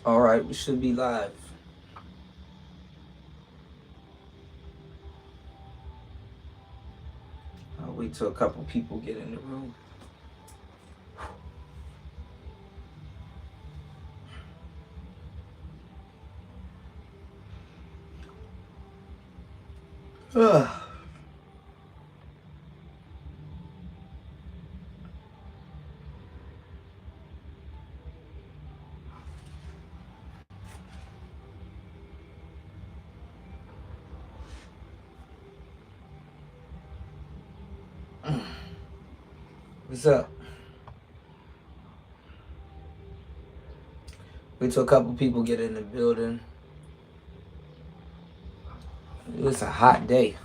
All right, we should be live. I'll wait till a couple people get in the room. Ugh. What's up? Wait till a couple people get in the building. It's a hot day.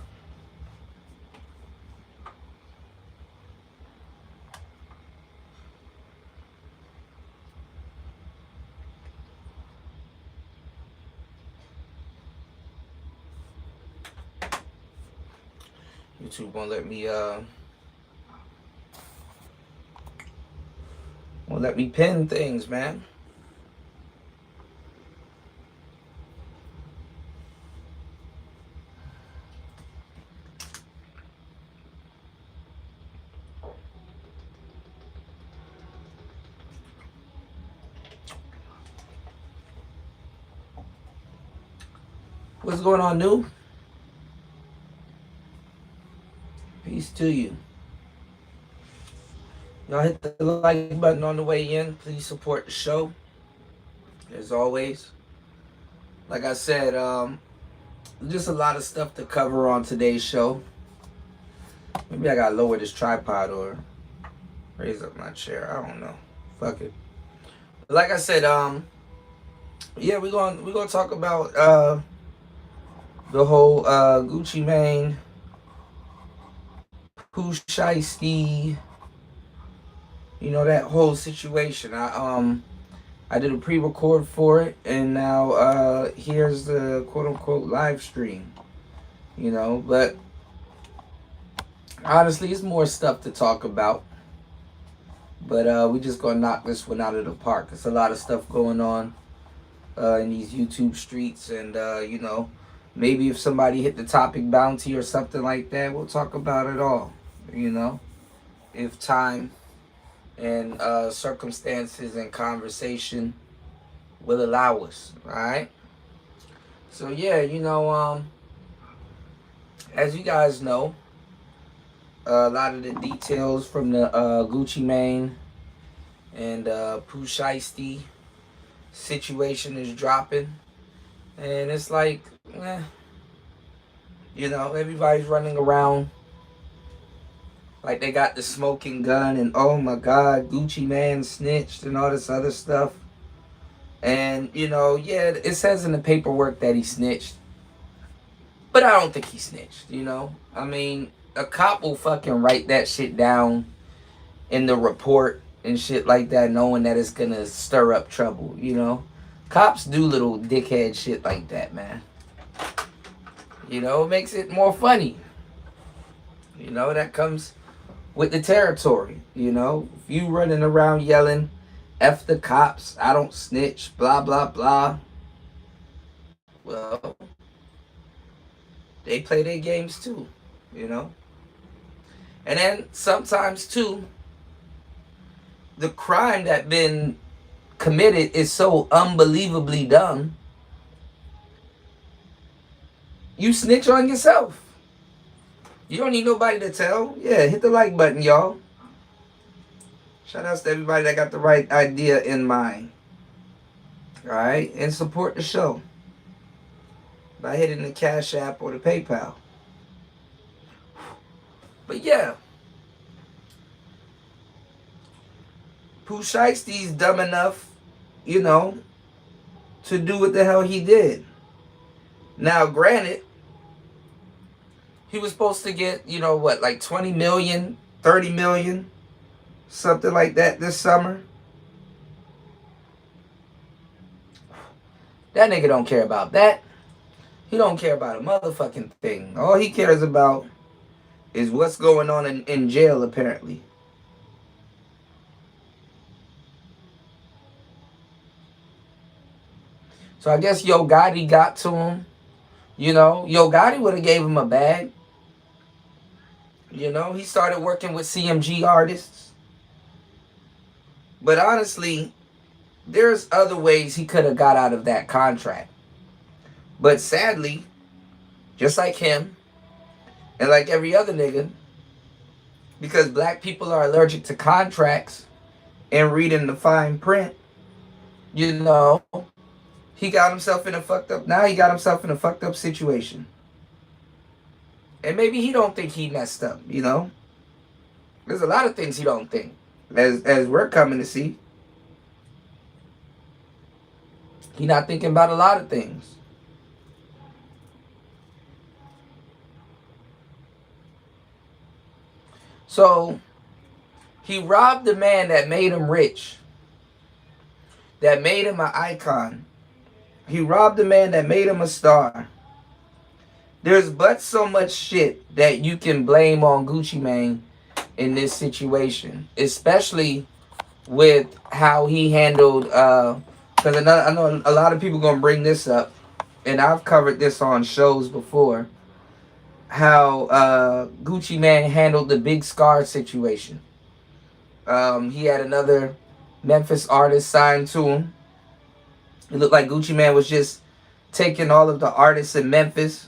YouTube won't let me pin things, man. What's going on, new? Peace to you. Y'all hit the like button on the way in. Please support the show. As always. Like I said, just a lot of stuff to cover on today's show. Maybe I gotta lower this tripod or raise up my chair. I don't know. Fuck it. But like I said, yeah, we're gonna talk about the whole Gucci Mane, Pooh, Shiesty, that whole situation. I did a pre-record for it, and now here's the quote-unquote live stream. But honestly, it's more stuff to talk about. But we just gonna knock this one out of the park. There's a lot of stuff going on in these YouTube streets, and maybe if somebody hit the topic bounty or something like that, we'll talk about it all. If time and circumstances and conversation will allow us. All right. So yeah, as you guys know, a lot of the details from the Gucci Mane and Pooh Shiesty situation is dropping, and it's like, everybody's running around like they got the smoking gun, and oh my God, Gucci Mane snitched and all this other stuff. And yeah, it says in the paperwork that he snitched, but I don't think he snitched. I mean, a cop will fucking write that shit down in the report and shit like that, knowing that it's gonna stir up trouble. Cops do little dickhead shit like that, man. It makes it more funny. That comes with the territory. If you running around yelling, F the cops, I don't snitch, blah, blah, blah. Well, they play their games too, And then sometimes too, the crime that been committed is so unbelievably dumb, you snitch on yourself. You don't need nobody to tell. Yeah, hit the like button, y'all. Shout outs to everybody that got the right idea in mind. Alright? And support the show by hitting the Cash App or the PayPal. But yeah, Pooh Shiesty's dumb enough, to do what the hell he did. Now, granted, he was supposed to get, like 20 million, 30 million, something like that this summer. That nigga don't care about that. He don't care about a motherfucking thing. All he cares about is what's going on in jail, apparently. So I guess Yo Gotti got to him. You know, Yo Gotti would have gave him a bag. You know, he started working with CMG artists. But honestly, there's other ways he could have got out of that contract. But sadly, just like him, and like every other nigga, because black people are allergic to contracts and reading the fine print, you know, he got himself in a fucked up, now he got himself in a fucked up situation. And maybe he don't think he messed up, you know? There's a lot of things he don't think, as we're coming to see. He not thinking about a lot of things. So, he robbed the man that made him rich, that made him an icon. He robbed the man that made him a star. There's but so much shit that you can blame on Gucci Mane in this situation, especially with how he handled, because I know a lot of people going to bring this up, and I've covered this on shows before, how Gucci Mane handled the Big Scar situation. He had another Memphis artist signed to him. It looked like Gucci Mane was just taking all of the artists in Memphis,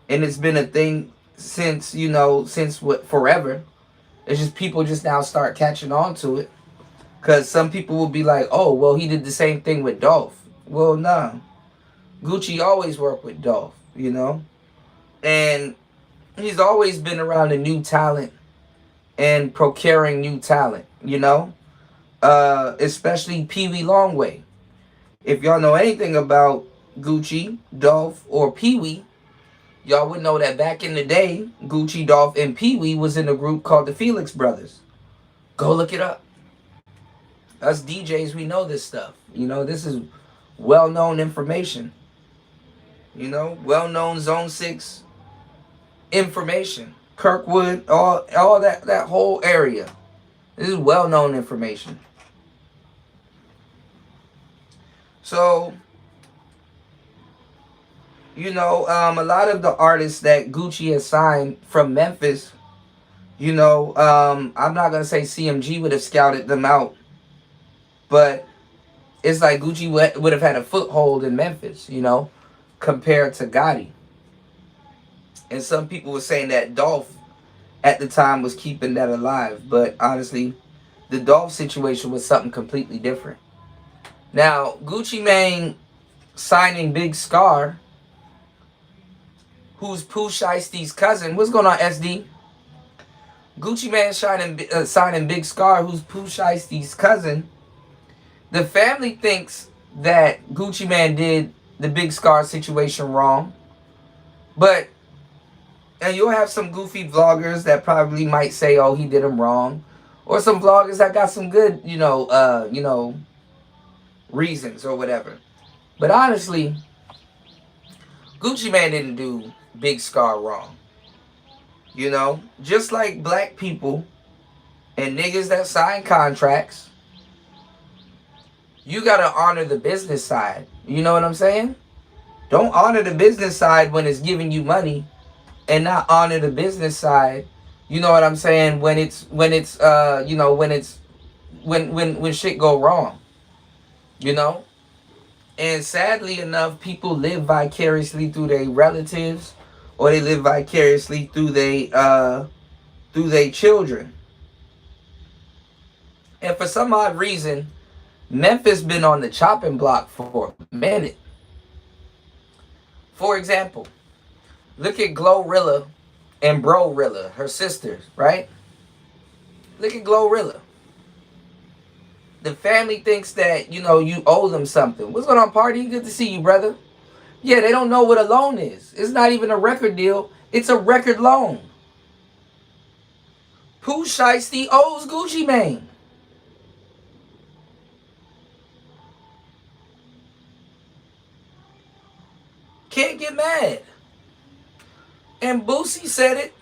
and it's been a thing since, you know, since forever. It's just people just now start catching on to it. Because some people will be like, oh, well, he did the same thing with Dolph. Well, nah. Gucci always worked with Dolph, you know? And he's always been around the new talent and procuring new talent, you know? Especially Pee Wee Longway. If y'all know anything about Gucci, Dolph, or Pee Wee, y'all would know that back in the day, Gucci, Dolph, and Pee Wee was in a group called the Felix Brothers. Go look it up. Us DJs, we know this stuff. You know, this is well-known information. You know, well-known Zone 6 information. Kirkwood, all that whole area. This is well-known information. So, you know, a lot of the artists that Gucci has signed from Memphis, you know, I'm not going to say CMG would have scouted them out, but it's like Gucci would have had a foothold in Memphis, you know, compared to Gotti. And some people were saying that Dolph at the time was keeping that alive. But honestly, the Dolph situation was something completely different. Now, Gucci Mane signing Big Scar, who's Pooh Shiesty's cousin. What's going on, SD? Gucci Mane signing Big Scar, who's Pooh Shiesty's cousin. The family thinks that Gucci Mane did the Big Scar situation wrong. But, and you'll have some goofy vloggers that probably might say, oh, he did him wrong. Or some vloggers that got some good, reasons or whatever. But honestly, Gucci Mane didn't do Big Scar wrong. You know, just like black people and niggas that sign contracts, you gotta honor the business side. You know what I'm saying? Don't honor the business side when it's giving you money, and not honor the business side. You know what I'm saying? When shit go wrong. You know? And sadly enough, people live vicariously through their relatives, or they live vicariously through their children. And for some odd reason, Memphis been on the chopping block for a minute. For example, look at Glorilla and Brorilla, her sisters, right? Look at Glorilla. The family thinks that, you know, you owe them something. What's going on, party? Good to see you, brother. Yeah, they don't know what a loan is. It's not even a record deal. It's a record loan. Pooh Shiesty owes Gucci Mane. Can't get mad. And Boosie said it,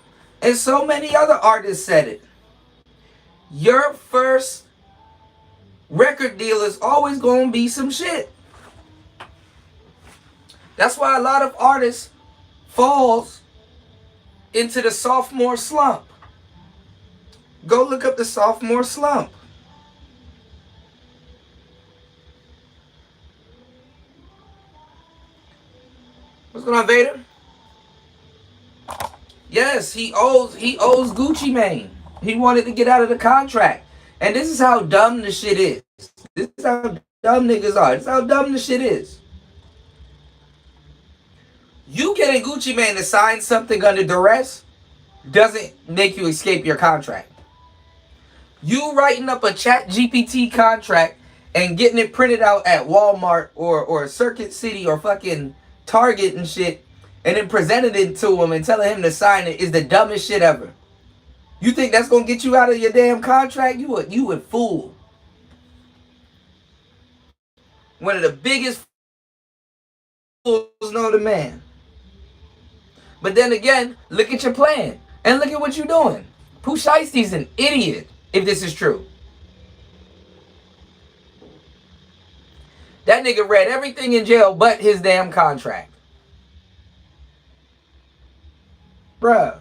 and so many other artists said it. Your first record deal is always going to be some shit. That's why a lot of artists falls into the sophomore slump. Go look up the sophomore slump. What's going on, Vader? Yes, he owes Gucci Mane. He wanted to get out of the contract. And this is how dumb the shit is. This is how dumb niggas are. This is how dumb the shit is. You getting Gucci Mane to sign something under duress doesn't make you escape your contract. You writing up a Chat GPT contract and getting it printed out at Walmart or Circuit City or fucking Target and shit, and then presenting it to him and telling him to sign it is the dumbest shit ever. You think that's gonna get you out of your damn contract? You would fool. One of the biggest fools know the man. But then again, look at your plan and look at what you're doing. Pooh Shiesty's an idiot if this is true. That nigga read everything in jail but his damn contract. Bruh.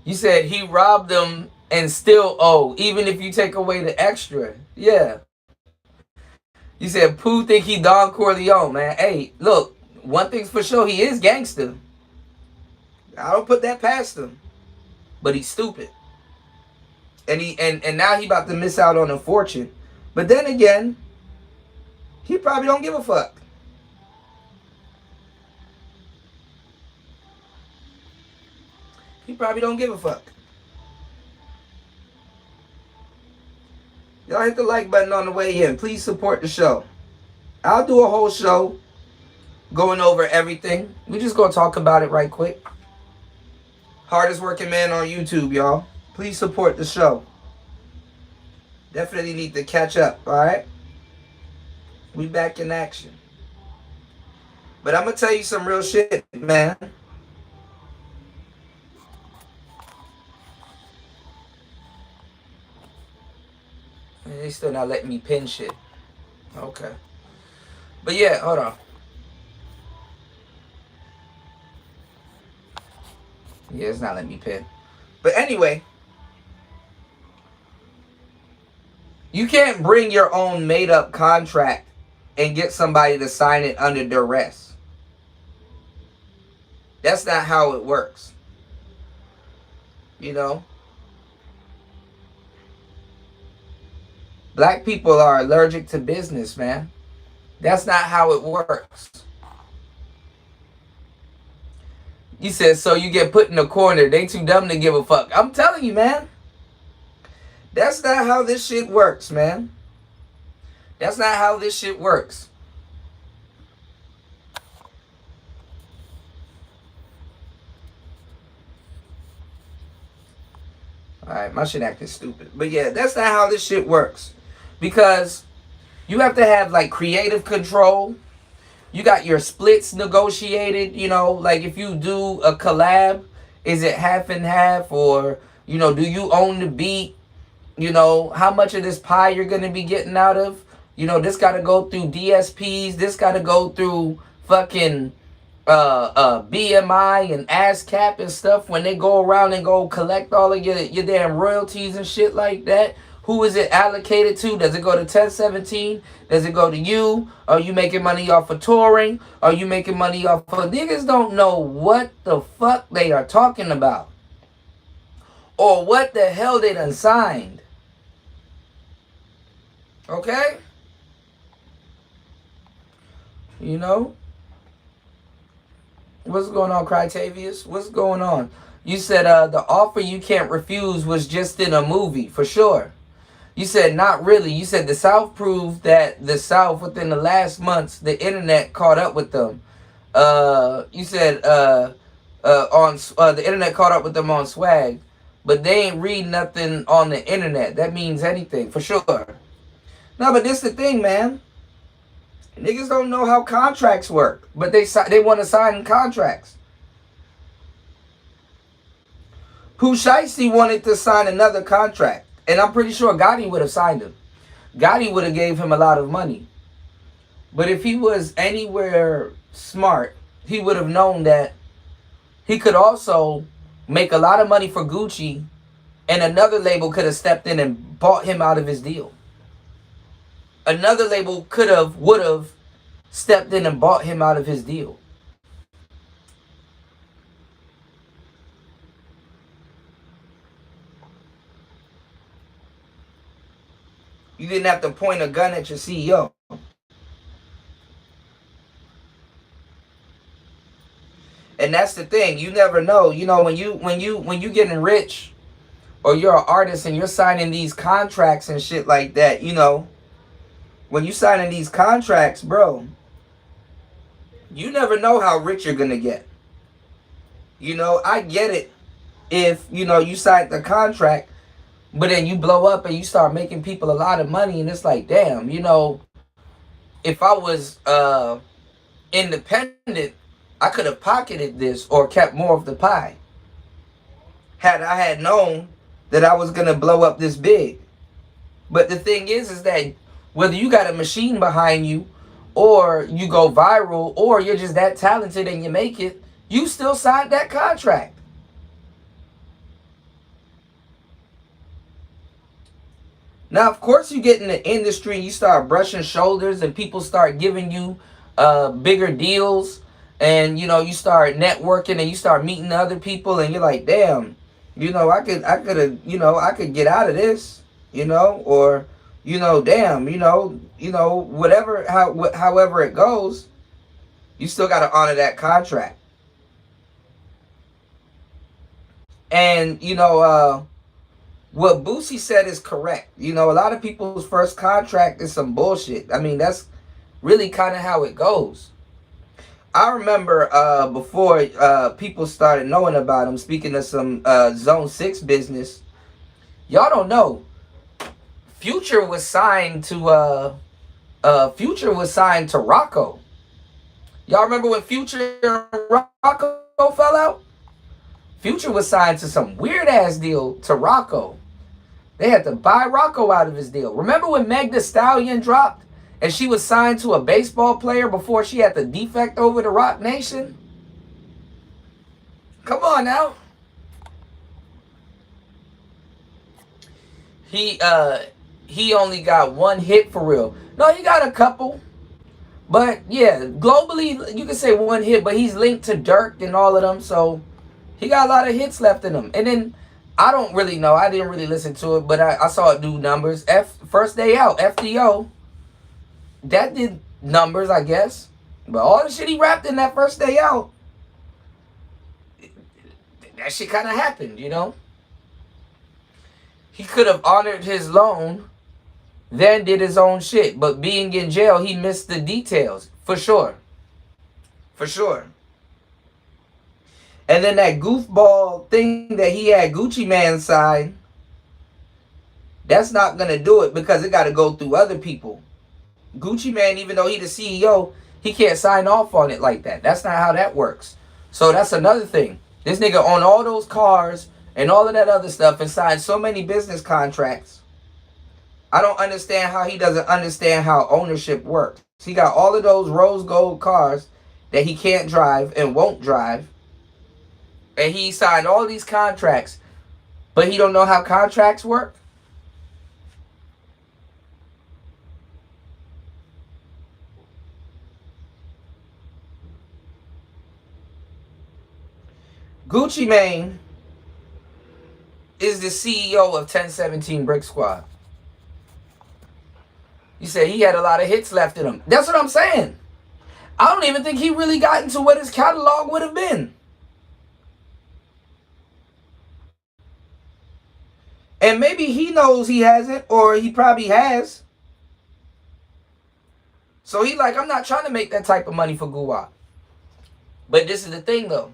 You said he robbed them and still owe, even if you take away the extra. Yeah. You said Pooh think he Don Corleone, man. Hey, look, one thing's for sure, he is gangster. I don't put that past him. But he's stupid. And now he about to miss out on a fortune. But then again, he probably don't give a fuck. He probably don't give a fuck. Y'all hit the like button on the way in. Please support the show. I'll do a whole show going over everything. We just gonna talk about it right quick. Hardest working man on YouTube, y'all. Please support the show. Definitely need to catch up, alright? We back in action. But I'm gonna tell you some real shit, man. They still not letting me pin shit. Okay. But yeah, hold on. Yeah, it's not letting me pin. But anyway, you can't bring your own made up contract and get somebody to sign it under duress. That's not how it works. You know? Black people are allergic to business, man. That's not how it works. You said, so you get put in a corner. They too dumb to give a fuck. I'm telling you, man. That's not how this shit works, man. That's not how this shit works. Alright, my shit acting stupid. But yeah, that's not how this shit works. Because you have to have like creative control. You got your splits negotiated, you know, like if you do a collab, is it half and half, or, you know, do you own the beat? You know, how much of this pie you're going to be getting out of? You know, this got to go through DSPs, this got to go through fucking BMI and ASCAP and stuff when they go around and go collect all of your damn royalties and shit like that. Who is it allocated to? Does it go to 1017? Does it go to you? Are you making money off of touring? Are you making money off of... Niggas don't know what the fuck they are talking about. Or what the hell they done signed. Okay? You know? What's going on, Critavius? What's going on? You said the offer you can't refuse was just in a movie, for sure. You said not really. You said the South proved that the South, within the last months, the internet caught up with them. You said the internet caught up with them on swag, but they ain't read nothing on the internet. That means anything, for sure. No, but this the thing, man. Niggas don't know how contracts work, but they want to sign contracts. Pooh Shiesty wanted to sign another contract, and I'm pretty sure Gotti would have signed him. Gotti would have gave him a lot of money. But if he was anywhere smart, he would have known that he could also make a lot of money for Gucci, and another label could have stepped in and bought him out of his deal. Another label would have stepped in and bought him out of his deal. You didn't have to point a gun at your CEO. And that's the thing. You never know. You know, when you getting rich, or you're an artist and you're signing these contracts and shit like that, you know, when you signing these contracts, bro, you never know how rich you're gonna get. You know, I get it if, you know, you signed the contract, but then you blow up and you start making people a lot of money, and it's like, damn, you know, if I was independent, I could have pocketed this or kept more of the pie. Had I had known that I was gonna blow up this big. But the thing is that whether you got a machine behind you, or you go viral, or you're just that talented and you make it, you still signed that contract. Now, of course, you get in the industry and you start brushing shoulders and people start giving you bigger deals, and you know, you start networking and you start meeting other people, and you're like, damn, you know, I could have, you know, I could get out of this, you know, or, you know, damn, you know, whatever, however it goes, you still got to honor that contract. And, you know, what Boosie said is correct. You know, a lot of people's first contract is some bullshit. I mean, that's really kind of how it goes. I remember before people started knowing about him, speaking of some Zone 6 business, y'all don't know, Future was signed to Rocco. Y'all remember when Future and Rocco fell out? Future was signed to some weird ass deal to Rocco. They had to buy Rocco out of his deal. Remember when Meg Thee Stallion dropped and she was signed to a baseball player before she had the defect over to Roc Nation? Come on now. He only got one hit for real. No, he got a couple. But yeah, globally you can say one hit, but he's linked to Dirk and all of them, so he got a lot of hits left in him. And then I don't really know. I didn't really listen to it, but I saw it do numbers. First Day Out, FDO, that did numbers, I guess. But all the shit he rapped in that First Day Out, that shit kind of happened, you know? He could have honored his loan, then did his own shit. But being in jail, he missed the details, for sure. For sure. And then that goofball thing that he had Gucci Mane sign, that's not going to do it because it got to go through other people. Gucci Mane, even though he the CEO, he can't sign off on it like that. That's not how that works. So that's another thing. This nigga owned all those cars and all of that other stuff and signed so many business contracts. I don't understand how he doesn't understand how ownership works. He got all of those rose gold cars that he can't drive and won't drive. And he signed all these contracts, but he don't know how contracts work. Gucci Mane is the CEO of 1017 Brick Squad. You said he had a lot of hits left in him. That's what I'm saying. I don't even think he really got into what his catalog would have been. And maybe he knows he hasn't, or he probably has. So he like, I'm not trying to make that type of money for Guwap. But this is the thing though.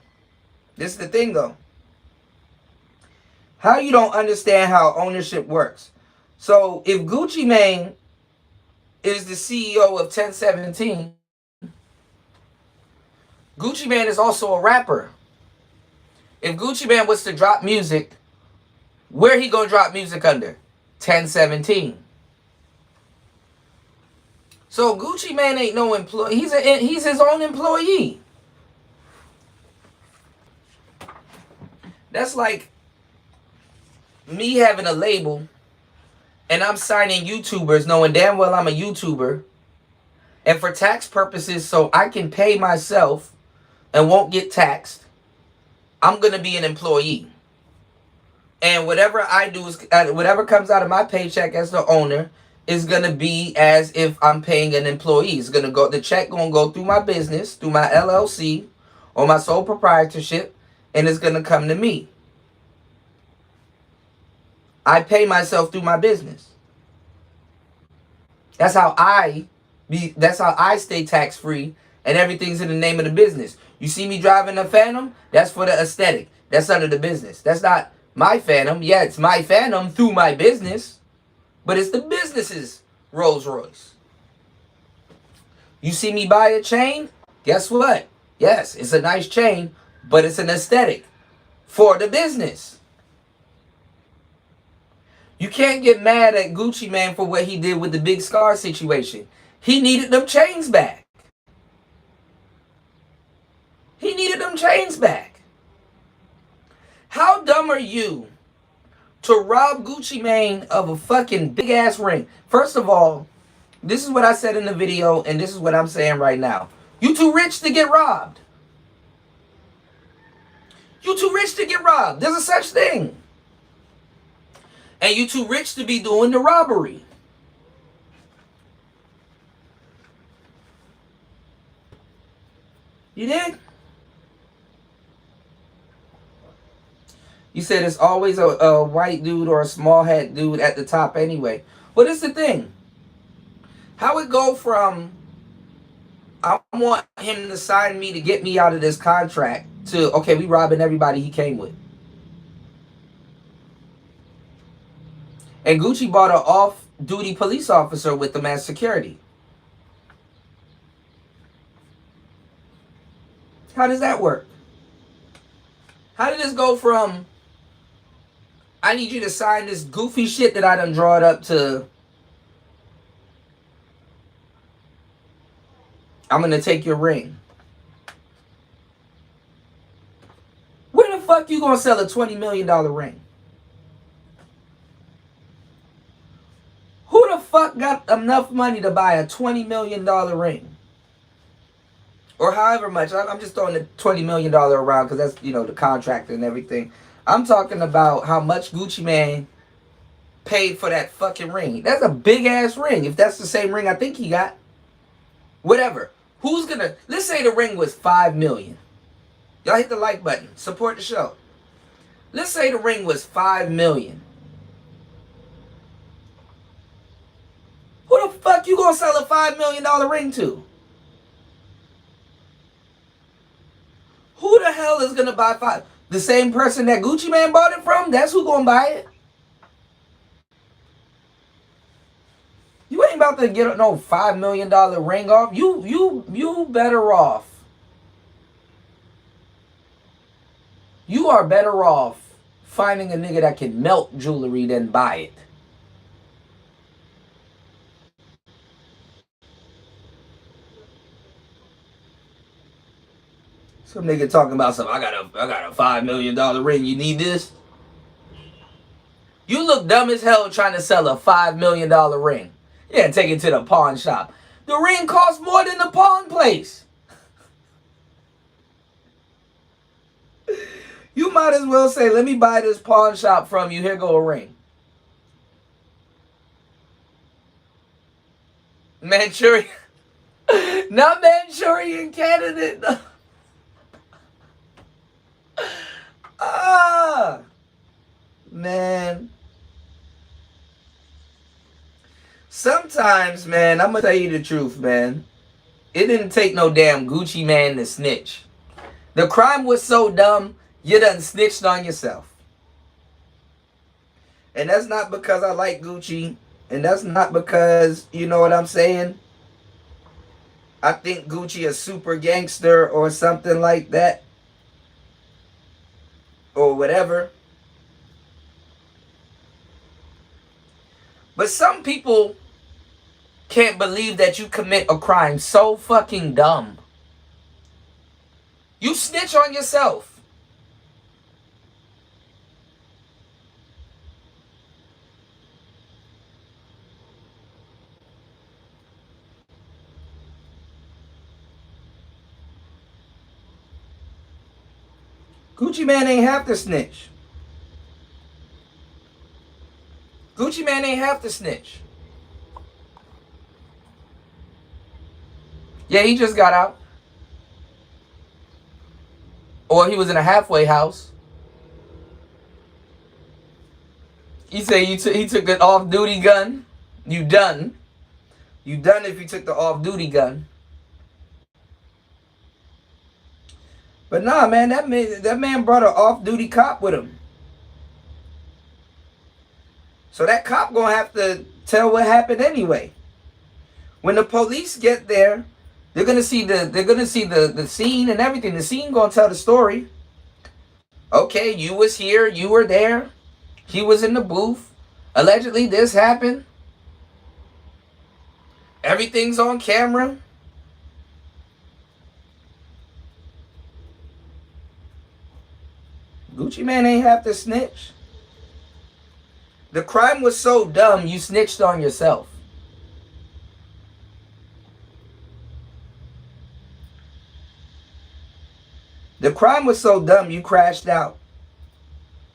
How you don't understand how ownership works. So if Gucci Mane is the CEO of 1017, Gucci Mane is also a rapper. If Gucci Mane was to drop music, where he gonna drop music under? 1017. So Gucci Mane ain't no employee. He's his own employee. That's like me having a label and I'm signing YouTubers knowing damn well I'm a YouTuber, and for tax purposes so I can pay myself and won't get taxed, I'm going to be an employee. And whatever I do is whatever comes out of my paycheck as the owner is going to be as if I'm paying an employee. It's going to go, the check going to go through my business, through my LLC or my sole proprietorship, and it's going to come to me. I pay myself through my business. That's how I stay tax free, and everything's in the name of the business. You see me driving a Phantom? That's for the aesthetic. That's under the business. That's not my Phantom. Yeah, it's my Phantom through my business, but it's the business's Rolls Royce. You see me buy a chain? Guess what? Yes, it's a nice chain, but it's an aesthetic for the business. You can't get mad at Gucci Mane for what he did with the big scar situation. He needed them chains back. He needed them chains back. How dumb are you to rob Gucci Mane of a fucking big ass ring? First of all, this is what I said in the video, and this is what I'm saying right now. You too rich to get robbed. You too rich to get robbed. There's a such thing. And you too rich to be doing the robbery. You did? You said it's always a white dude or a small hat dude at the top anyway. Well, this is the thing. How it go from I want him to sign me to get me out of this contract to, okay, we robbing everybody he came with. And Gucci bought an off-duty police officer with them as security. How does that work? How did this go from, I need you to sign this goofy shit that I done draw it up, to, I'm going to take your ring? Where the fuck you going to sell a $20 million ring? Who the fuck got enough money to buy a $20 million ring? Or however much. I'm just throwing the $20 million around because that's, you know, the contract and everything. I'm talking about how much Gucci Mane paid for that fucking ring. That's a big ass ring. If that's the same ring I think he got. Whatever. Who's gonna, let's say the ring was $5 million. Y'all hit the like button. Support the show. Let's say the ring was $5 million. Who the fuck you gonna sell a $5 million ring to? Who the hell is gonna buy five? The same person that Gucci Mane bought it from? That's who gonna buy it. You ain't about to get no $5 million ring off. You better off. You are better off finding a nigga that can melt jewelry than buy it. Some nigga talking about something. I got a $5 million ring. You need this? You look dumb as hell trying to sell a $5 million ring. Yeah, take it to the pawn shop. The ring costs more than the pawn place. You might as well say, let me buy this pawn shop from you. Here go a ring. Manchurian. Not Manchurian candidate. Ah, man. Sometimes, man, I'm gonna tell you the truth, man. It didn't take no damn Gucci Mane to snitch. The crime was so dumb, you done snitched on yourself. And that's not because I like Gucci. And that's not because, you know what I'm saying, I think Gucci a super gangster or something like that. whatever. But some people can't believe that you commit a crime so fucking dumb. You snitch on yourself. Gucci Man ain't have to snitch. Gucci Man ain't have to snitch. Yeah, he just got out. Or he was in a halfway house. He said he took the off-duty gun. You done. You done if you took the off-duty gun. But nah, man, that man brought an off-duty cop with him. So that cop gonna have to tell what happened anyway. When the police get there, they're gonna see the scene and everything. The scene gonna tell the story. Okay, you was here, you were there. He was in the booth. Allegedly, this happened. Everything's on camera. Gucci Man ain't have to snitch. The crime was so dumb, you snitched on yourself. The crime was so dumb, you crashed out.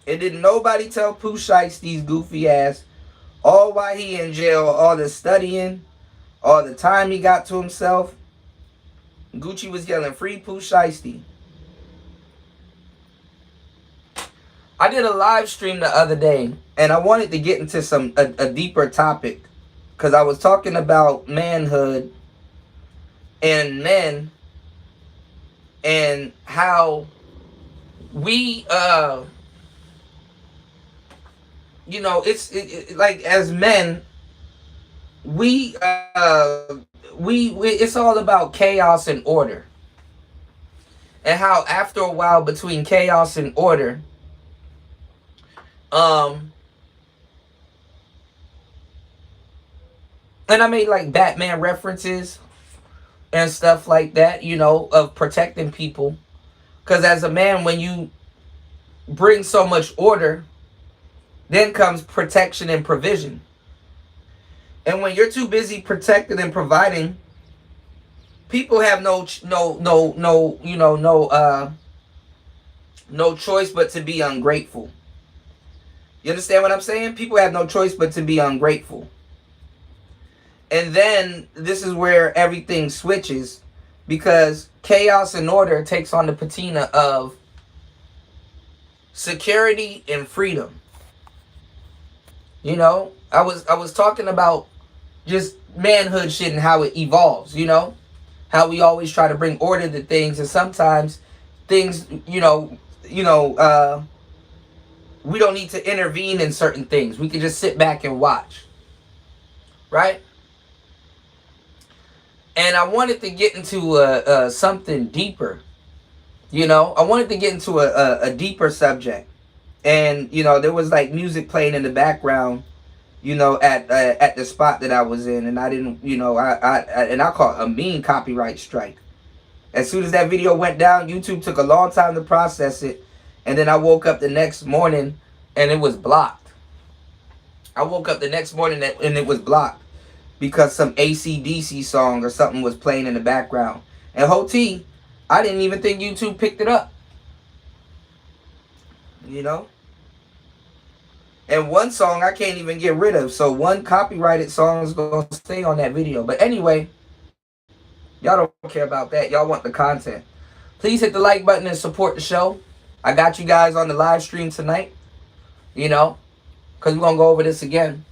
And didn't nobody tell Pooh Shiesty's goofy ass all while he in jail, all the studying, all the time he got to himself. Gucci was yelling, "Free Pooh Shiesty." I did a live stream the other day, and I wanted to get into a deeper topic, because I was talking about manhood and men and how we you know, it's like as men, we it's all about chaos and order, and how after a while between chaos and order, and I made like Batman references and stuff like that, you know, of protecting people, because as a man, when you bring so much order, then comes protection and provision. And when you're too busy protecting and providing, people have no choice but to be ungrateful. You understand what I'm saying? People have no choice but to be ungrateful. And then this is where everything switches, because chaos and order takes on the patina of security and freedom. You know, I was talking about just manhood shit and how it evolves, you know? How we always try to bring order to things, and sometimes things, we don't need to intervene in certain things. We can just sit back and watch. Right? And I wanted to get into something deeper. You know, I wanted to get into a deeper subject. And, you know, there was like music playing in the background, you know, at the spot that I was in. And I didn't, you know, I caught a mean copyright strike. As soon as that video went down, YouTube took a long time to process it. And then I woke up the next morning and it was blocked. I woke up the next morning and it was blocked because some AC/DC song or something was playing in the background. And Hoti, I didn't even think YouTube picked it up. You know? And one song I can't even get rid of. So one copyrighted song is going to stay on that video. But anyway, y'all don't care about that. Y'all want the content. Please hit the like button and support the show. I got you guys on the live stream tonight. You know, because we're going to go over this again.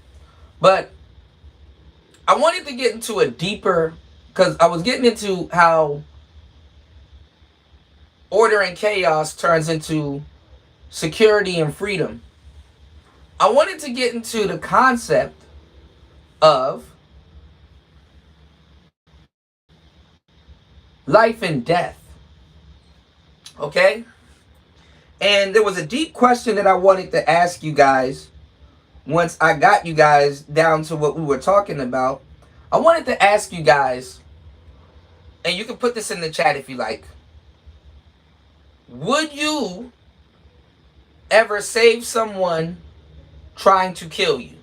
But I wanted to get into a deeper, because I was getting into how order and chaos turns into security and freedom. I wanted to get into the concept of life and death. Okay? And there was a deep question that I wanted to ask you guys once I got you guys down to what we were talking about. I wanted to ask you guys, and you can put this in the chat if you like. Would you ever save someone trying to kill you?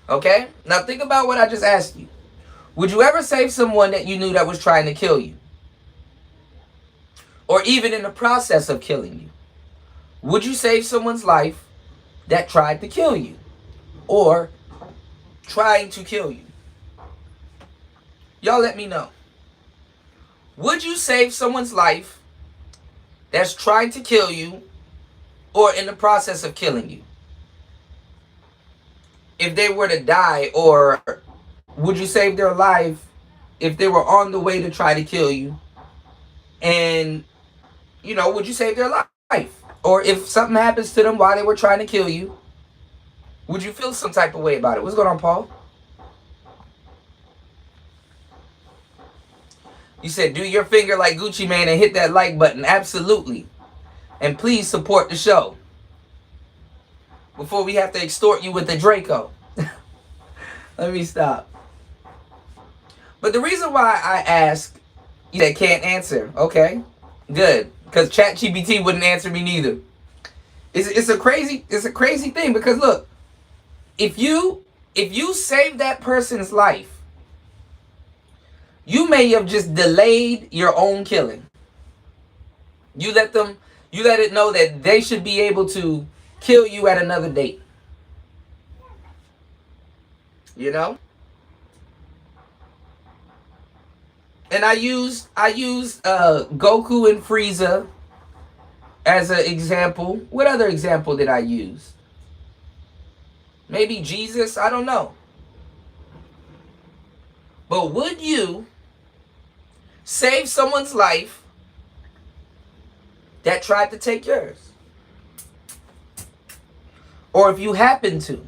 Okay? Now think about what I just asked you. Would you ever save someone that you knew that was trying to kill you? Or even in the process of killing you? Would you save someone's life that tried to kill you? Or trying to kill you? Y'all let me know. Would you save someone's life that's trying to kill you or in the process of killing you? If they were to die, or would you save their life if they were on the way to try to kill you? And, you know, would you save their life? Or if something happens to them while they were trying to kill you, would you feel some type of way about it? What's going on, Paul? You said do your finger like Gucci Mane and hit that like button. Absolutely. And please support the show before we have to extort you with the Draco. Let me stop. But the reason why I ask, you that can't answer. Okay, good. Because ChatGPT wouldn't answer me neither. It's a crazy thing, because look, if you save that person's life, you may have just delayed your own killing. You let it know that they should be able to kill you at another date. You know? And I used Goku and Frieza as an example. What other example did I use? Maybe Jesus? I don't know. But would you save someone's life that tried to take yours? Or if you happen to,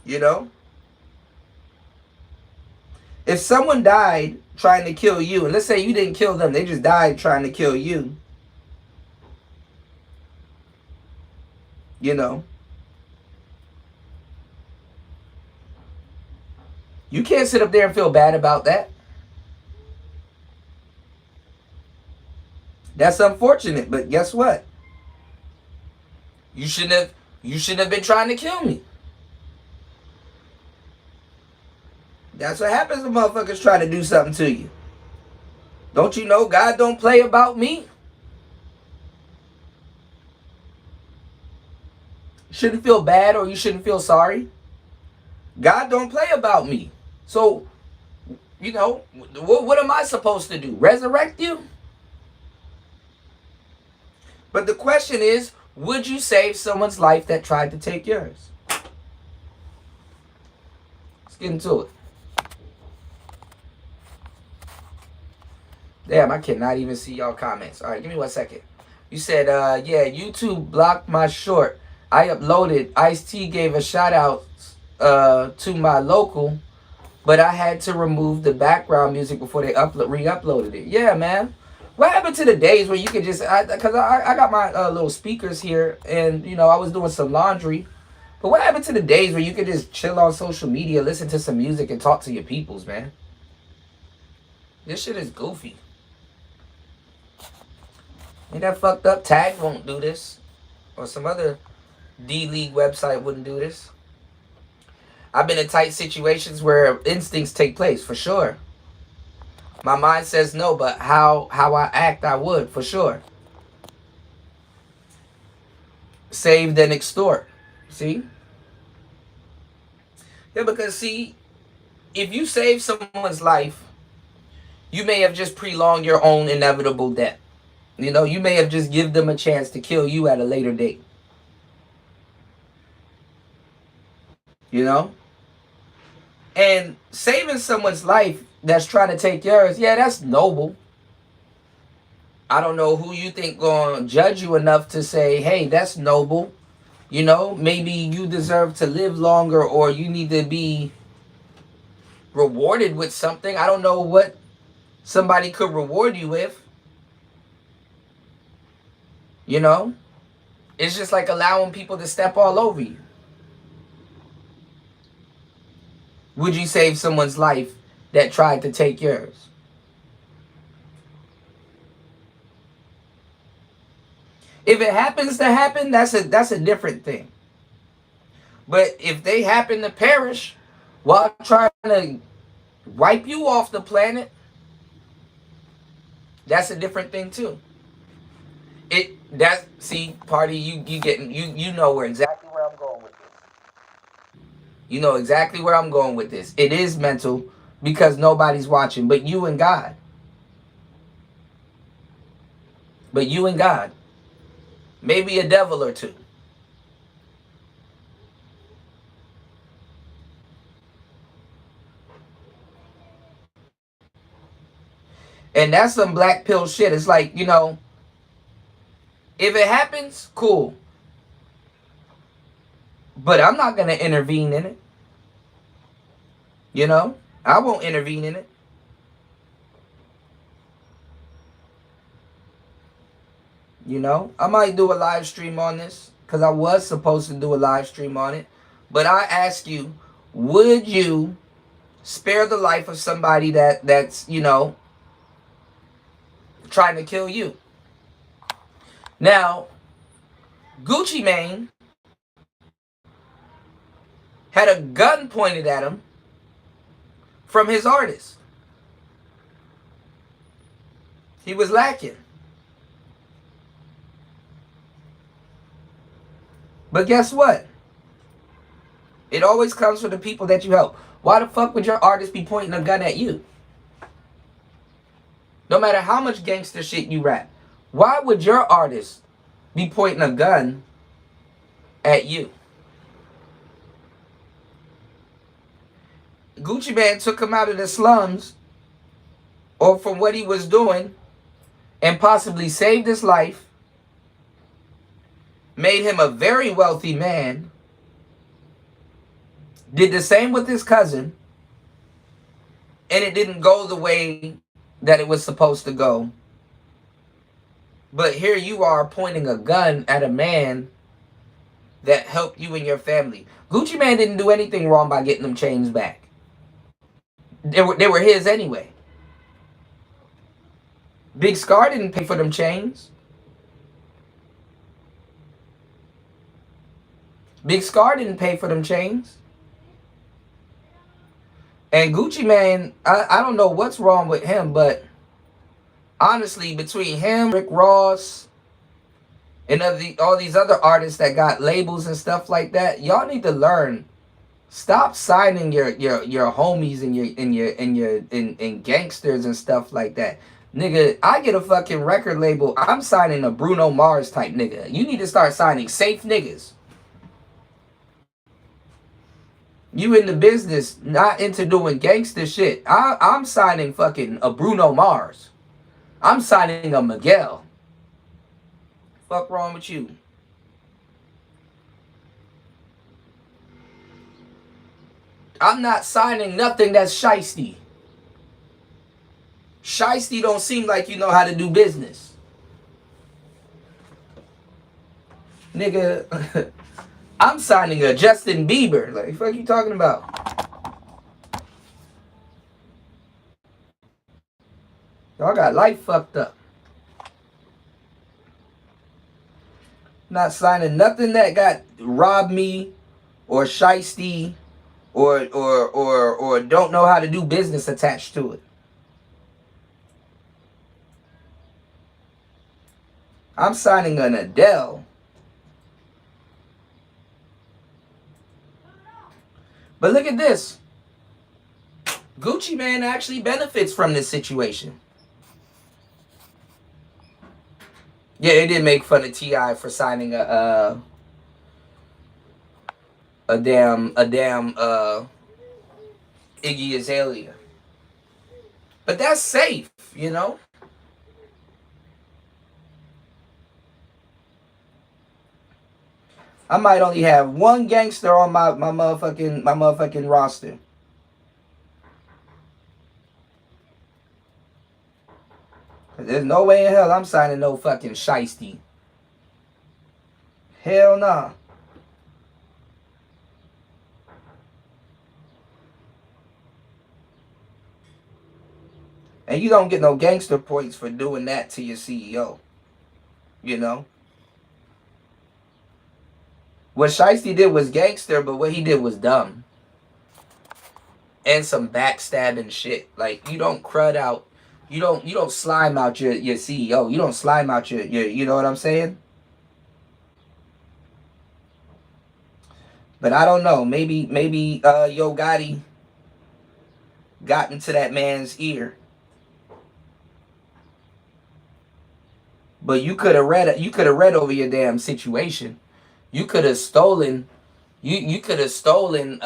you know? If someone died trying to kill you, and let's say you didn't kill them, they just died trying to kill you, you know, you can't sit up there and feel bad about that. That's unfortunate, but guess what? You shouldn't have been trying to kill me. That's what happens when motherfuckers try to do something to you. Don't you know God don't play about me? You shouldn't feel bad, or you shouldn't feel sorry. God don't play about me. So, you know, what am I supposed to do? Resurrect you? But the question is, would you save someone's life that tried to take yours? Let's get into it. Damn, I cannot even see y'all comments. All right, give me 1 second. You said, yeah, YouTube blocked my short. I uploaded. Ice-T gave a shout out to my local, but I had to remove the background music before they re-uploaded it. Yeah, man. What happened to the days where you could just, because I got my little speakers here, and, you know, I was doing some laundry. But what happened to the days where you could just chill on social media, listen to some music, and talk to your peoples, man? This shit is goofy. Ain't that fucked up? Tag won't do this. Or some other D-League website wouldn't do this. I've been in tight situations where instincts take place, for sure. My mind says no, but how I act, I would, for sure. Save then extort. See? Yeah, because see, if you save someone's life, you may have just prolonged your own inevitable death. You know, you may have just given them a chance to kill you at a later date. You know? And saving someone's life that's trying to take yours, yeah, that's noble. I don't know who you think gonna judge you enough to say, hey, that's noble. You know, maybe you deserve to live longer, or you need to be rewarded with something. I don't know what somebody could reward you with. You know? It's just like allowing people to step all over you. Would you save someone's life that tried to take yours? If it happens to happen, that's a different thing. But if they happen to perish while trying to wipe you off the planet, that's a different thing too. See, party, you know where exactly where I'm going with this. You know exactly where I'm going with this. It is mental because nobody's watching but you and God. But you and God. Maybe a devil or two. And that's some black pill shit. It's like, if it happens, cool. But I'm not going to intervene in it. I won't intervene in it. I might do a live stream on this because I was supposed to do a live stream on it. But I ask you, would you spare the life of somebody that's trying to kill you? Now, Gucci Mane had a gun pointed at him from his artist. He was lacking. But guess what? It always comes from the people that you help. Why the fuck would your artist be pointing a gun at you? No matter how much gangster shit you rap, why would your artist be pointing a gun at you? Gucci Mane took him out of the slums or from what he was doing and possibly saved his life, made him a very wealthy man, did the same with his cousin, and it didn't go the way that it was supposed to go. But here you are pointing a gun at a man that helped you and your family. Gucci Mane didn't do anything wrong by getting them chains back. They were his anyway. Big Scar didn't pay for them chains. Big Scar didn't pay for them chains. And Gucci Mane, I don't know what's wrong with him, but honestly, between him, Rick Ross, and all these other artists that got labels and stuff like that, y'all need to learn. Stop signing your homies and gangsters and stuff like that. Nigga, I get a fucking record label, I'm signing a Bruno Mars type nigga. You need to start signing safe niggas. You in the business, not into doing gangster shit. I'm signing fucking a Bruno Mars. I'm signing a Miguel. Fuck wrong with you? I'm not signing nothing that's shiesty. Shiesty don't seem like you know how to do business. Nigga, I'm signing a Justin Bieber. Like, fuck you talking about? Y'all got life fucked up. Not signing nothing that got robbed me or shiesty or don't know how to do business attached to it. I'm signing an Adele. But look at this. Gucci Mane actually benefits from this situation. Yeah, they did make fun of T.I. for signing a damn Iggy Azalea. But that's safe, you know? I might only have one gangster on my motherfucking roster. There's no way in hell I'm signing no fucking shiesty. Hell nah. And you don't get no gangster points for doing that to your CEO. You know? What Shiesty did was gangster, but what he did was dumb. And some backstabbing shit. Like, you don't crud out. You don't slime out your CEO. You don't slime out your you know what I'm saying? But I don't know. Maybe Yo Gotti got into that man's ear. But you could have read over your damn situation. You could have stolen you could have stolen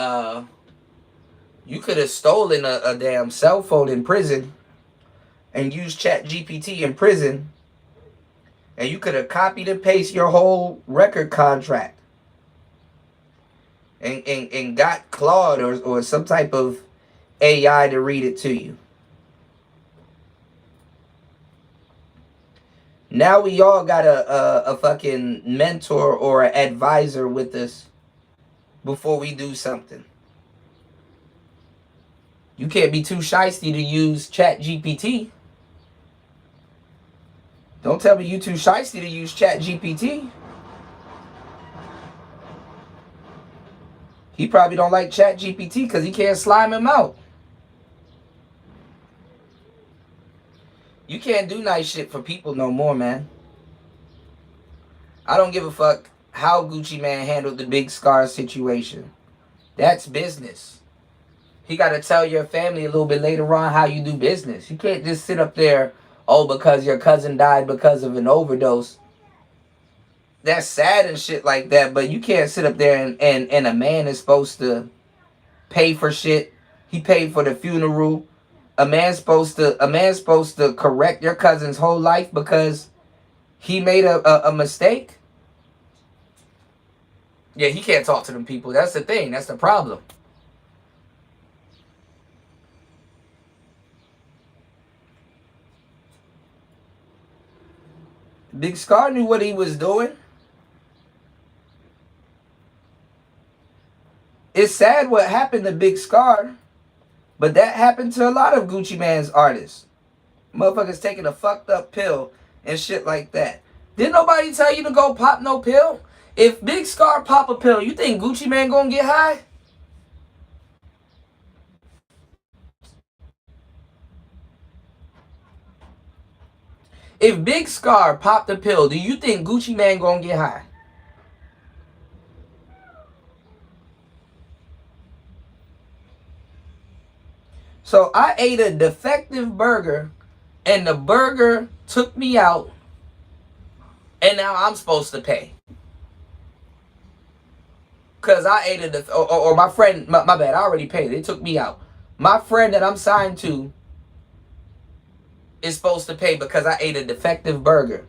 a damn cell phone in prison and used ChatGPT in prison, and you could have copied and pasted your whole record contract and got Claude or some type of AI to read it to you. Now we all got a fucking mentor or an advisor with us before we do something. You can't be too shiesty to use ChatGPT. Don't tell me you too shiesty to use ChatGPT. He probably don't like ChatGPT because he can't slime him out. You can't do nice shit for people no more, man. I don't give a fuck how Gucci Mane handled the Big Scar situation. That's business. He got to tell your family a little bit later on how you do business. You can't just sit up there, oh, because your cousin died because of an overdose. That's sad and shit like that, but you can't sit up there and a man is supposed to pay for shit. He paid for the funeral. A man's supposed to correct your cousin's whole life because he made a mistake. Yeah, he can't talk to them people. That's the thing. That's the problem. Big Scar knew what he was doing. It's sad what happened to Big Scar, but that happened to a lot of Gucci Mane's artists. Motherfuckers taking a fucked up pill and shit like that. Didn't nobody tell you to go pop no pill? If Big Scar pop a pill, you think Gucci Mane gonna get high? If Big Scar popped a pill, do you think Gucci Mane gonna get high? So I ate a defective burger, and the burger took me out, and now I'm supposed to pay. Because I ate or my friend, my bad, I already paid. It took me out. My friend that I'm signed to is supposed to pay because I ate a defective burger.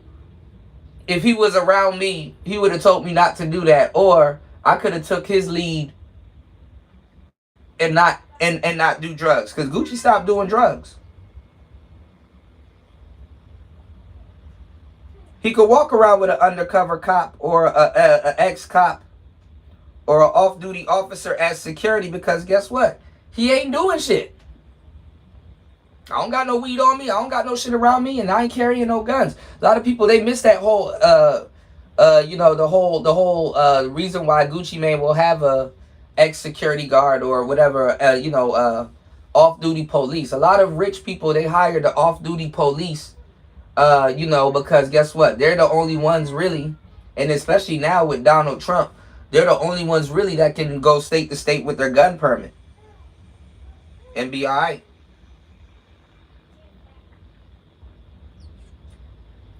If he was around me, he would have told me not to do that, or I could have took his lead and not do drugs, because Gucci stopped doing drugs. He could walk around with an undercover cop or a ex-cop or an off-duty officer as security, because guess what? He ain't doing shit. I don't got no weed on me. I don't got no shit around me, and I ain't carrying no guns. A lot of people, they miss that whole, the whole reason why Gucci Mane will have a ex-security guard or whatever, off-duty police. A lot of rich people, they hire the off-duty police, because guess what? They're the only ones really, and especially now with Donald Trump, they're the only ones really that can go state to state with their gun permit and be all right.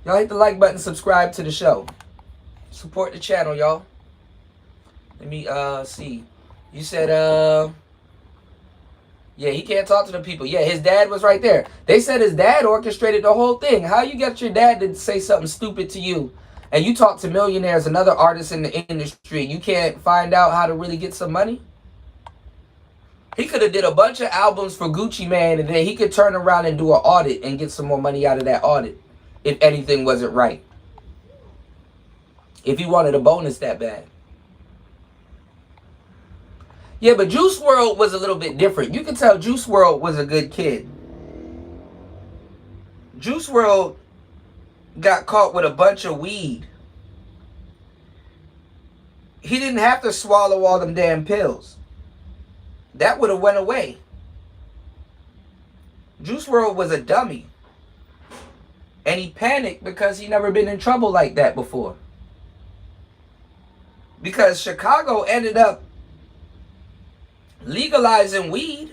Y'all hit the like button, subscribe to the show. Support the channel, y'all. Let me see. You said yeah, he can't talk to the people. Yeah, his dad was right there. They said his dad orchestrated the whole thing. How you get your dad to say something stupid to you, and you talk to millionaires and other artists in the industry, you can't find out how to really get some money? He could have did a bunch of albums for Gucci Mane, and then he could turn around and do an audit and get some more money out of that audit if anything wasn't right. if he wanted a bonus that bad. Yeah, but Juice WRLD was a little bit different. You can tell Juice WRLD was a good kid. Juice WRLD got caught with a bunch of weed. He didn't have to swallow all them damn pills. That would have went away. Juice WRLD was a dummy. And he panicked because he never been in trouble like that before. Because Chicago ended up legalizing weed.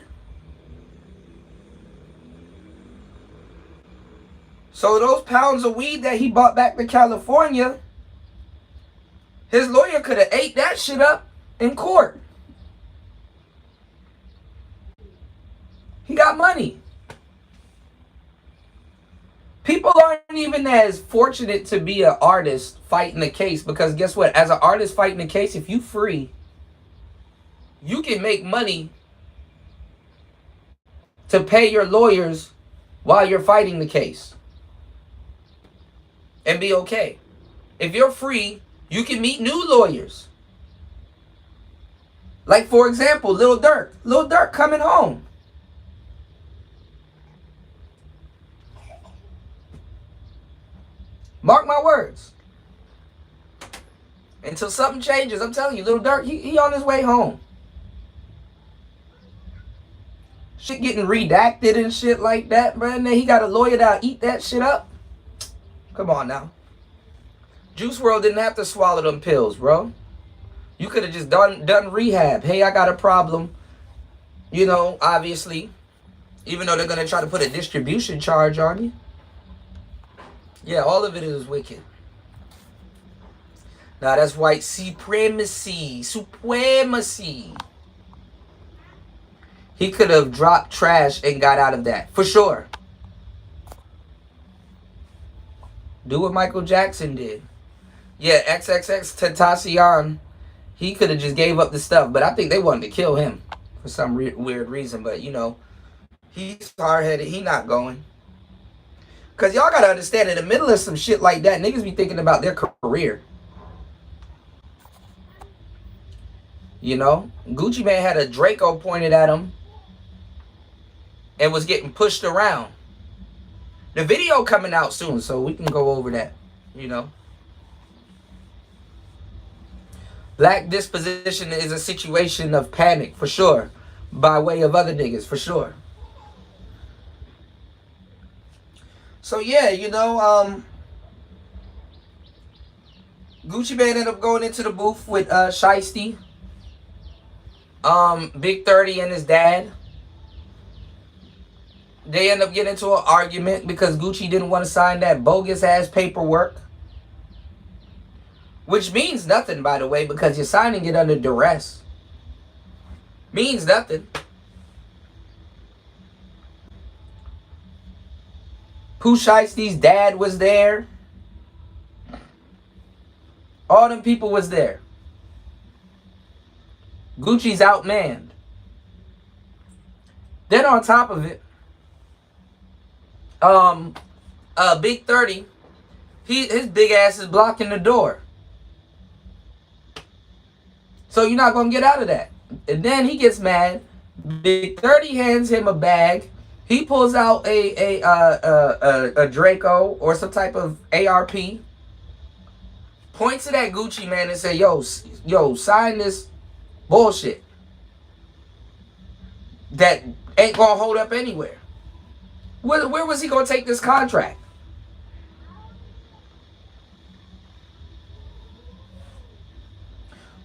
So those pounds of weed that he brought back to California, his lawyer could have ate that shit up in court. He got money. People aren't even as fortunate to be an artist fighting a case, because guess what? As an artist fighting a case, if you free, you can make money to pay your lawyers while you're fighting the case and be okay. If you're free, you can meet new lawyers. Like, for example, Lil Durk. Lil Durk coming home. Mark my words. Until something changes, I'm telling you, Lil Durk, he on his way home. Shit getting redacted and shit like that, bro. And then he got a lawyer that'll eat that shit up. Come on now. Juice WRLD didn't have to swallow them pills, bro. You could have just done rehab. Hey, I got a problem. You know, obviously. Even though they're going to try to put a distribution charge on you. Yeah, all of it is wicked. Now, that's white supremacy. Supremacy. He could have dropped trash and got out of that. For sure. Do what Michael Jackson did. Yeah, XXX he could have just gave up the stuff. But I think they wanted to kill him for some weird reason. But, you know, he's hard-headed. He not going. Because y'all got to understand, in the middle of some shit like that, niggas be thinking about their career. You know? Gucci Mane had a Draco pointed at him and was getting pushed around. The video coming out soon, so we can go over that, you know. Black disposition is a situation of panic, for sure. By way of other niggas, for sure. So, yeah, you know, Gucci Mane ended up going into the booth with Shiesty, Big 30 and his dad. They end up getting into an argument because Gucci didn't want to sign that bogus-ass paperwork. Which means nothing, by the way, because you're signing it under duress. Means nothing. Pooh Shiesty's dad was there. All them people was there. Gucci's outmanned. Then on top of it, Big 30, his big ass is blocking the door. So you're not gonna get out of that. And then he gets mad. Big 30 hands him a bag. He pulls out a Draco or some type of ARP. Points it at Gucci Mane and say, yo, sign this bullshit that ain't gonna hold up anywhere. Where was he gonna take this contract?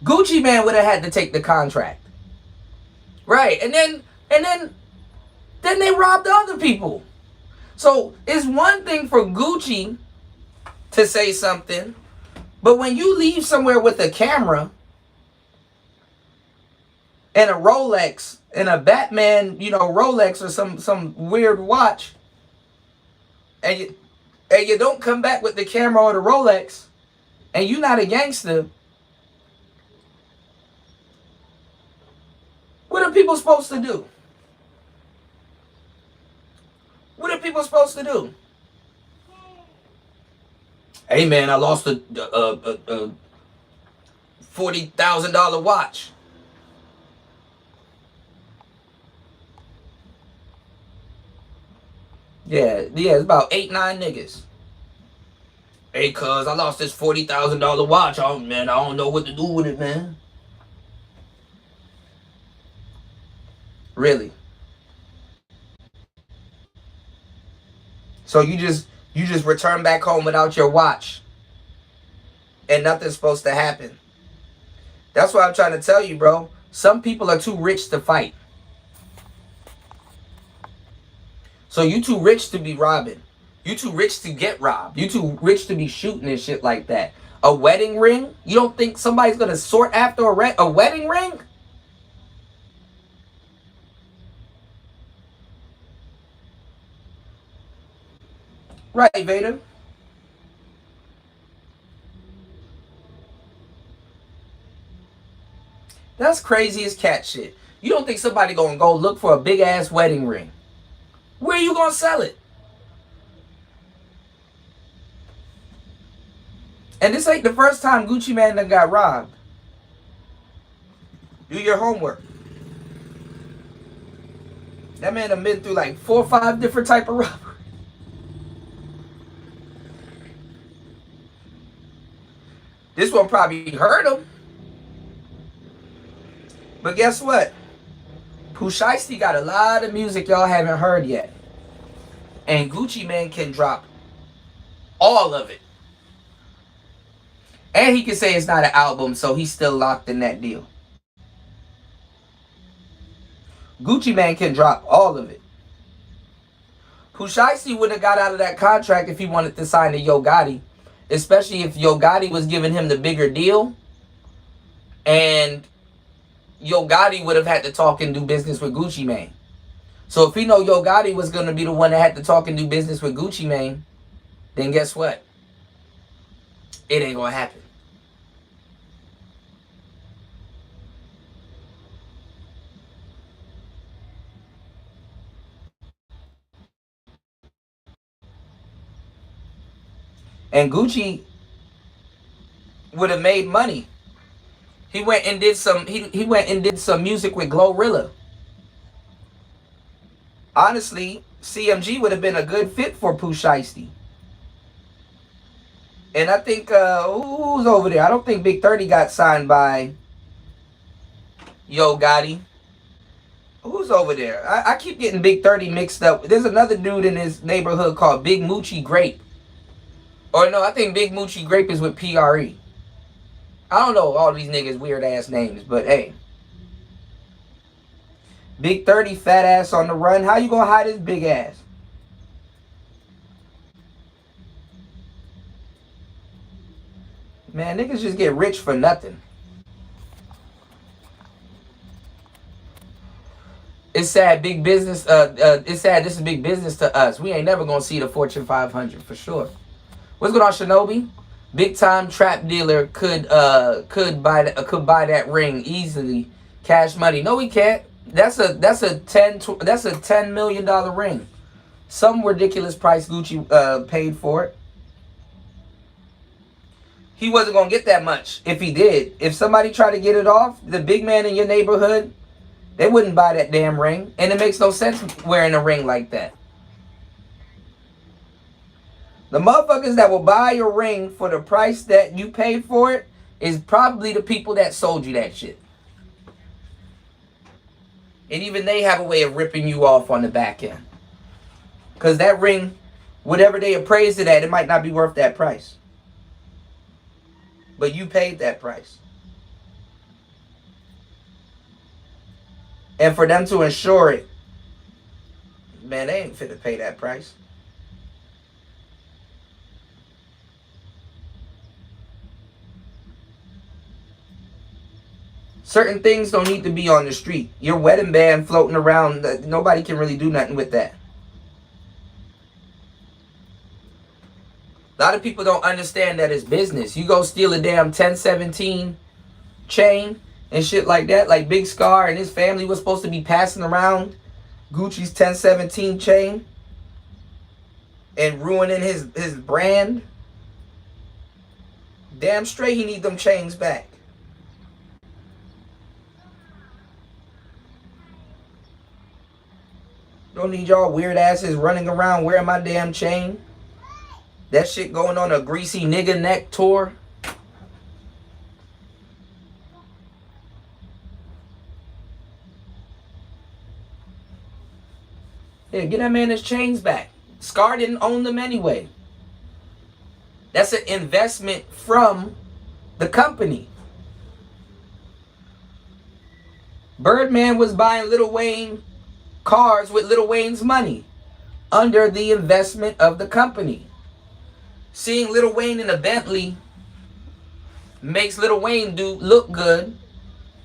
Gucci Mane would have had to take the contract. Right. And then they robbed other people. So it's one thing for Gucci to say something, but when you leave somewhere with a camera and a Rolex and a Batman, you know, Rolex or some weird watch, and you don't come back with the camera or the Rolex, and you're not a gangster, what are people supposed to do? What are people supposed to do? Hey man, I lost a $40,000 watch. Yeah, it's about 8, 9 niggas. Hey, cuz I lost this $40,000 watch. Oh man, I don't know what to do with it, man. Really? So you just return back home without your watch, and nothing's supposed to happen. That's what I'm trying to tell you, bro. Some people are too rich to fight. So you too rich to be robbing. You too rich to get robbed. You too rich to be shooting and shit like that. A wedding ring? You don't think somebody's gonna sort after a wedding ring? Right, Vader. That's crazy as cat shit. You don't think somebody gonna go look for a big ass wedding ring? Where you gonna sell it? And this ain't the first time Gucci Mane done got robbed. Do your homework. That man done been through like 4 or 5 different type of robberies. This one probably hurt him. But guess what? Pooh Shiesty got a lot of music y'all haven't heard yet. And Gucci Mane can drop all of it. And he can say it's not an album, so he's still locked in that deal. Gucci Mane can drop all of it. Pooh Shiesty would have got out of that contract if he wanted to sign to Yo Gotti. Especially if Yo Gotti was giving him the bigger deal. And Yo Gotti would have had to talk and do business with Gucci Mane. So if he know Yo Gotti was going to be the one that had to talk and do business with Gucci Mane, then guess what? It ain't going to happen. And Gucci would have made money. He went and did some music with Glorilla. Honestly, CMG would have been a good fit for Pooh Shiesty. And I think who's over there? I don't think Big 30 got signed by Yo Gotti. Who's over there? I keep getting Big 30 mixed up. There's another dude in his neighborhood called Big Moochie Grape. Or no, I think Big Moochie Grape is with PRE. I don't know all these niggas weird ass names, but hey. Big 30 fat ass on the run. How you gonna hide his big ass? Man, niggas just get rich for nothing. It's sad big business. It's sad this is big business to us. We ain't never gonna see the Fortune 500 for sure. What's going on, Shinobi? Big time trap dealer could buy that ring easily. Cash money. No, he can't. That's a $10 million ring. Some ridiculous price Gucci paid for it. He wasn't gonna get that much if he did. If somebody tried to get it off, the big man in your neighborhood, they wouldn't buy that damn ring. And it makes no sense wearing a ring like that. The motherfuckers that will buy your ring for the price that you paid for it is probably the people that sold you that shit. And even they have a way of ripping you off on the back end. Because that ring, whatever they appraise it at, it might not be worth that price. But you paid that price. And for them to insure it, man, they ain't fit to pay that price. Certain things don't need to be on the street. Your wedding band floating around, nobody can really do nothing with that. A lot of people don't understand that it's business. You go steal a damn 1017 chain and shit like that, like Big Scar and his family was supposed to be passing around Gucci's 1017 chain and ruining his brand. Damn straight he need them chains back. Don't need y'all weird asses running around wearing my damn chain. That shit going on a greasy nigga neck tour. Yeah, get that man his chains back. Scar didn't own them anyway. That's an investment from the company. Birdman was buying Lil Wayne cars with Lil Wayne's money under the investment of the company. Seeing Lil Wayne in a Bentley makes Lil Wayne look good,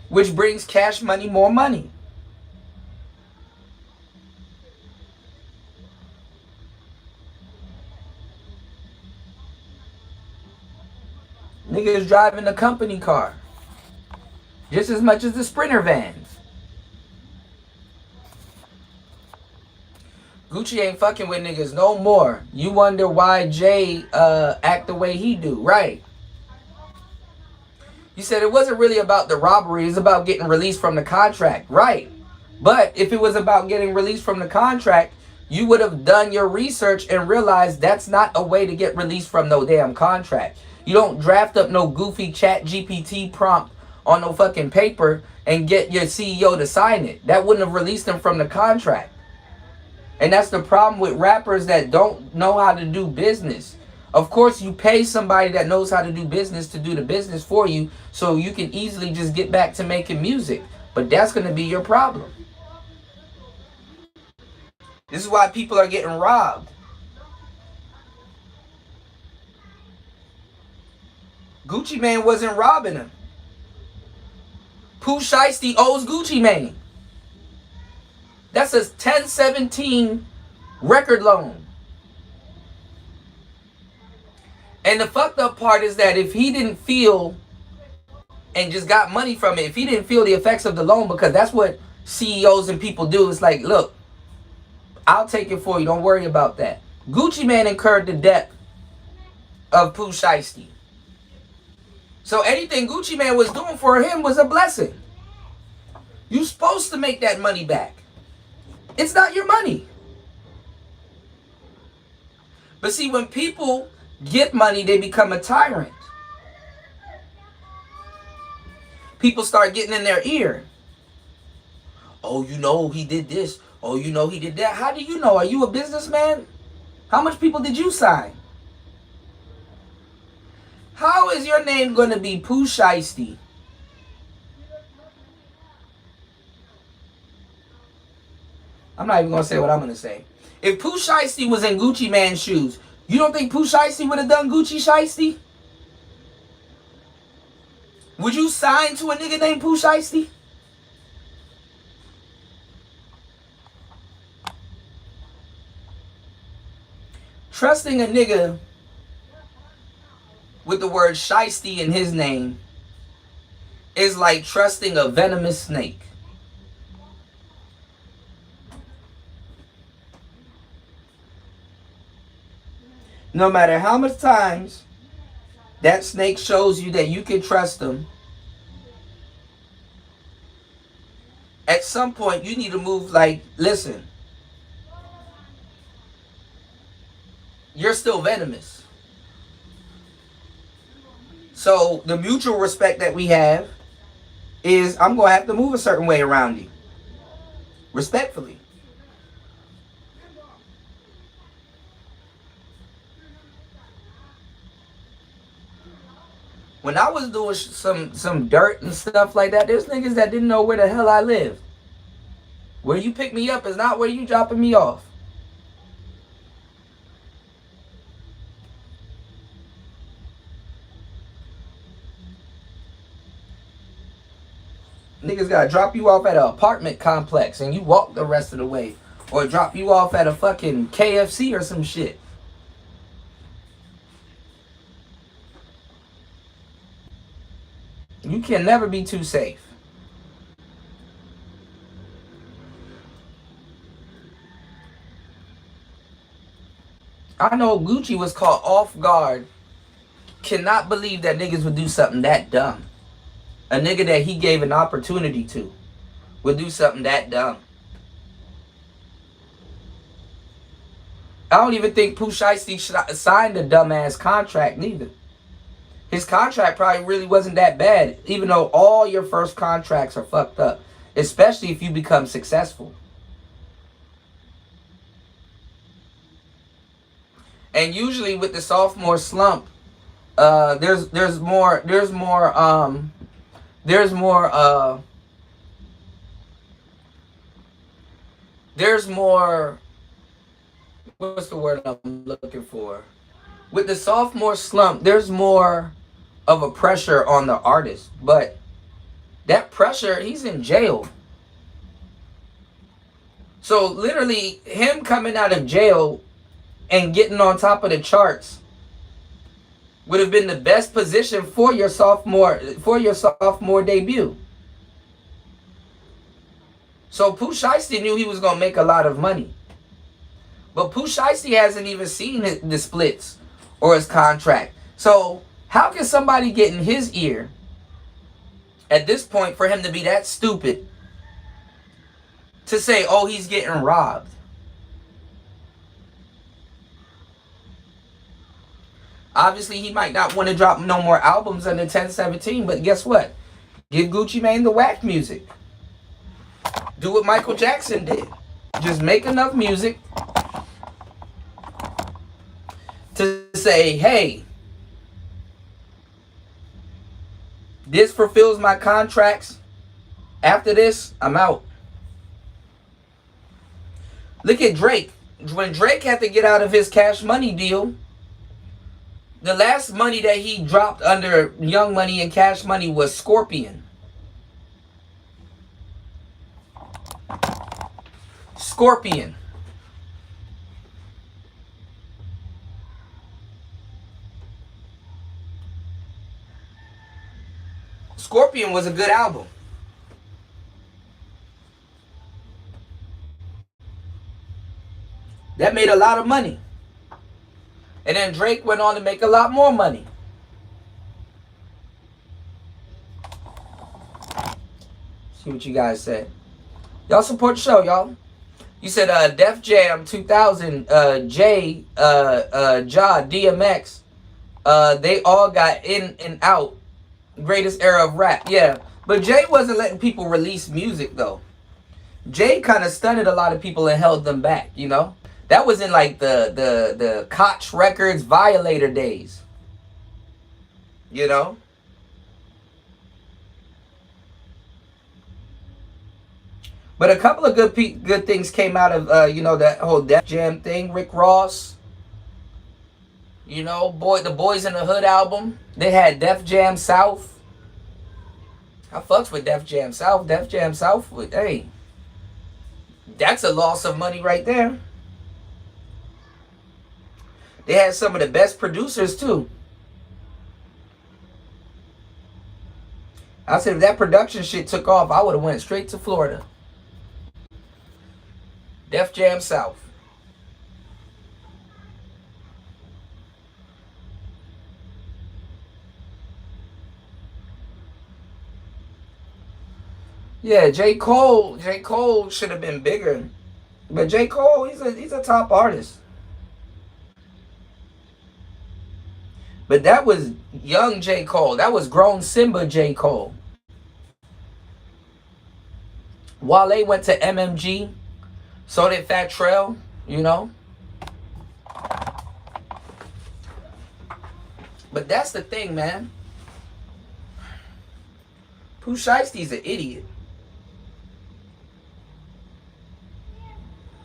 which brings Cash Money more money. Niggas driving the company car just as much as the Sprinter vans. Gucci ain't fucking with niggas no more. You wonder why Jay act the way he do, right? You said it wasn't really about the robbery, it's about getting released from the contract, right? But if it was about getting released from the contract, you would have done your research and realized that's not a way to get released from no damn contract. You don't draft up no goofy chat GPT prompt on no fucking paper and get your CEO to sign it. That wouldn't have released them from the contract. And that's the problem with rappers that don't know how to do business. Of course, you pay somebody that knows how to do business to do the business for you so you can easily just get back to making music. But that's going to be your problem. This is why people are getting robbed. Gucci Mane wasn't robbing him. Pooh Shiesty owes Gucci Mane. That's a 1017 record loan. And the fucked up part is that if he didn't feel and just got money from it, if he didn't feel the effects of the loan, because that's what CEOs and people do, it's like, look, I'll take it for you, don't worry about that. Gucci Mane incurred the debt of Pooh Shiesty. So anything Gucci Mane was doing for him was a blessing. You're supposed to make that money back. It's not your money. But see, when people get money, they become a tyrant. People start getting in their ear. Oh, you know he did this. Oh, you know he did that. How do you know? Are you a businessman? How much people did you sign? How is your name going to be Pooh Shiesty? I'm not even going to say what I'm going to say. If Pooh Shiesty was in Gucci Mane's shoes, you don't think Pooh Shiesty would have done Gucci Shiesty? Would you sign to a nigga named Pooh Shiesty? Trusting a nigga with the word Shiesty in his name is like trusting a venomous snake. No matter how much times that snake shows you that you can trust them, at some point you need to move like, listen, you're still venomous. So the mutual respect that we have is I'm going to have to move a certain way around you. Respectfully. When I was doing some dirt and stuff like that, there's niggas that didn't know where the hell I lived. Where you pick me up is not where you dropping me off. Niggas gotta drop you off at an apartment complex and you walk the rest of the way. Or drop you off at a fucking KFC or some shit. You can never be too safe. I know Gucci was caught off guard cannot believe that niggas would do something that dumb. A nigga that he gave an opportunity to would do something that dumb. I don't even think Pooh Shiesty signed a dumbass contract neither. His contract probably really wasn't that bad, even though all your first contracts are fucked up, especially if you become successful. And usually with the sophomore slump, there's more what's the word I'm looking for? With the sophomore slump, there's more of a pressure on the artist, but that pressure, he's in jail. So literally him coming out of jail and getting on top of the charts would have been the best position for your sophomore debut. So Pooh Shiesty knew he was going to make a lot of money. But Pooh Shiesty hasn't even seen the splits or his contract. So how can somebody get in his ear at this point for him to be that stupid to say, oh, he's getting robbed? Obviously, he might not want to drop no more albums under 1017, but guess what? Give Gucci Mane the whack music. Do what Michael Jackson did. Just make enough music to say, hey, this fulfills my contracts. After this, I'm out. Look at Drake. When Drake had to get out of his Cash Money deal, the last money that he dropped under Young Money and Cash Money was Scorpion. Scorpion. Scorpion was a good album. That made a lot of money. And then Drake went on to make a lot more money. See what you guys said. Y'all support the show, y'all. You said Def Jam 2000, Jay, Ja, DMX. They all got in and out. Greatest era of rap. Yeah. But Jay wasn't letting people release music, though. Jay kind of stunted a lot of people and held them back, you know? That was in like the Koch Records Violator days. You know? But a couple of good things came out of, you know, that whole Def Jam thing. Rick Ross. You know, the Boys in the Hood album. They had Def Jam South. I fucks with Def Jam South. Def Jam South, hey. That's a loss of money right there. They had some of the best producers, too. I said if that production shit took off, I would have went straight to Florida. Def Jam South. Yeah, J. Cole should have been bigger. But J. Cole, he's a top artist. But that was young J. Cole. That was grown Simba J. Cole. Wale went to MMG. So did Fat Trell, you know. But that's the thing, man. Pooh Shiesty's an idiot.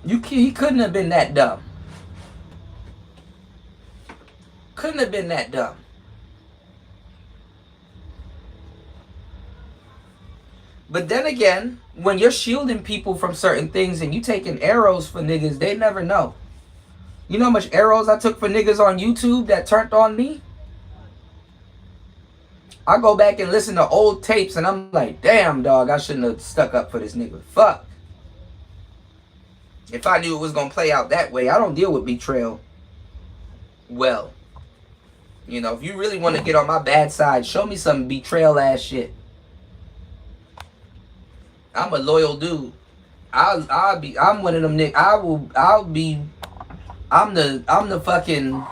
He couldn't have been that dumb. Couldn't have been that dumb. But then again, when you're shielding people from certain things and you taking arrows for niggas, they never know. You know how much arrows I took for niggas on YouTube that turned on me? I go back and listen to old tapes and I'm like, damn, dog, I shouldn't have stuck up for this nigga. Fuck. If I knew it was going to play out that way, I don't deal with betrayal well. You know, if you really want to get on my bad side, show me some betrayal ass shit. I'm a loyal dude. I'm one of them niggas. I'm the fucking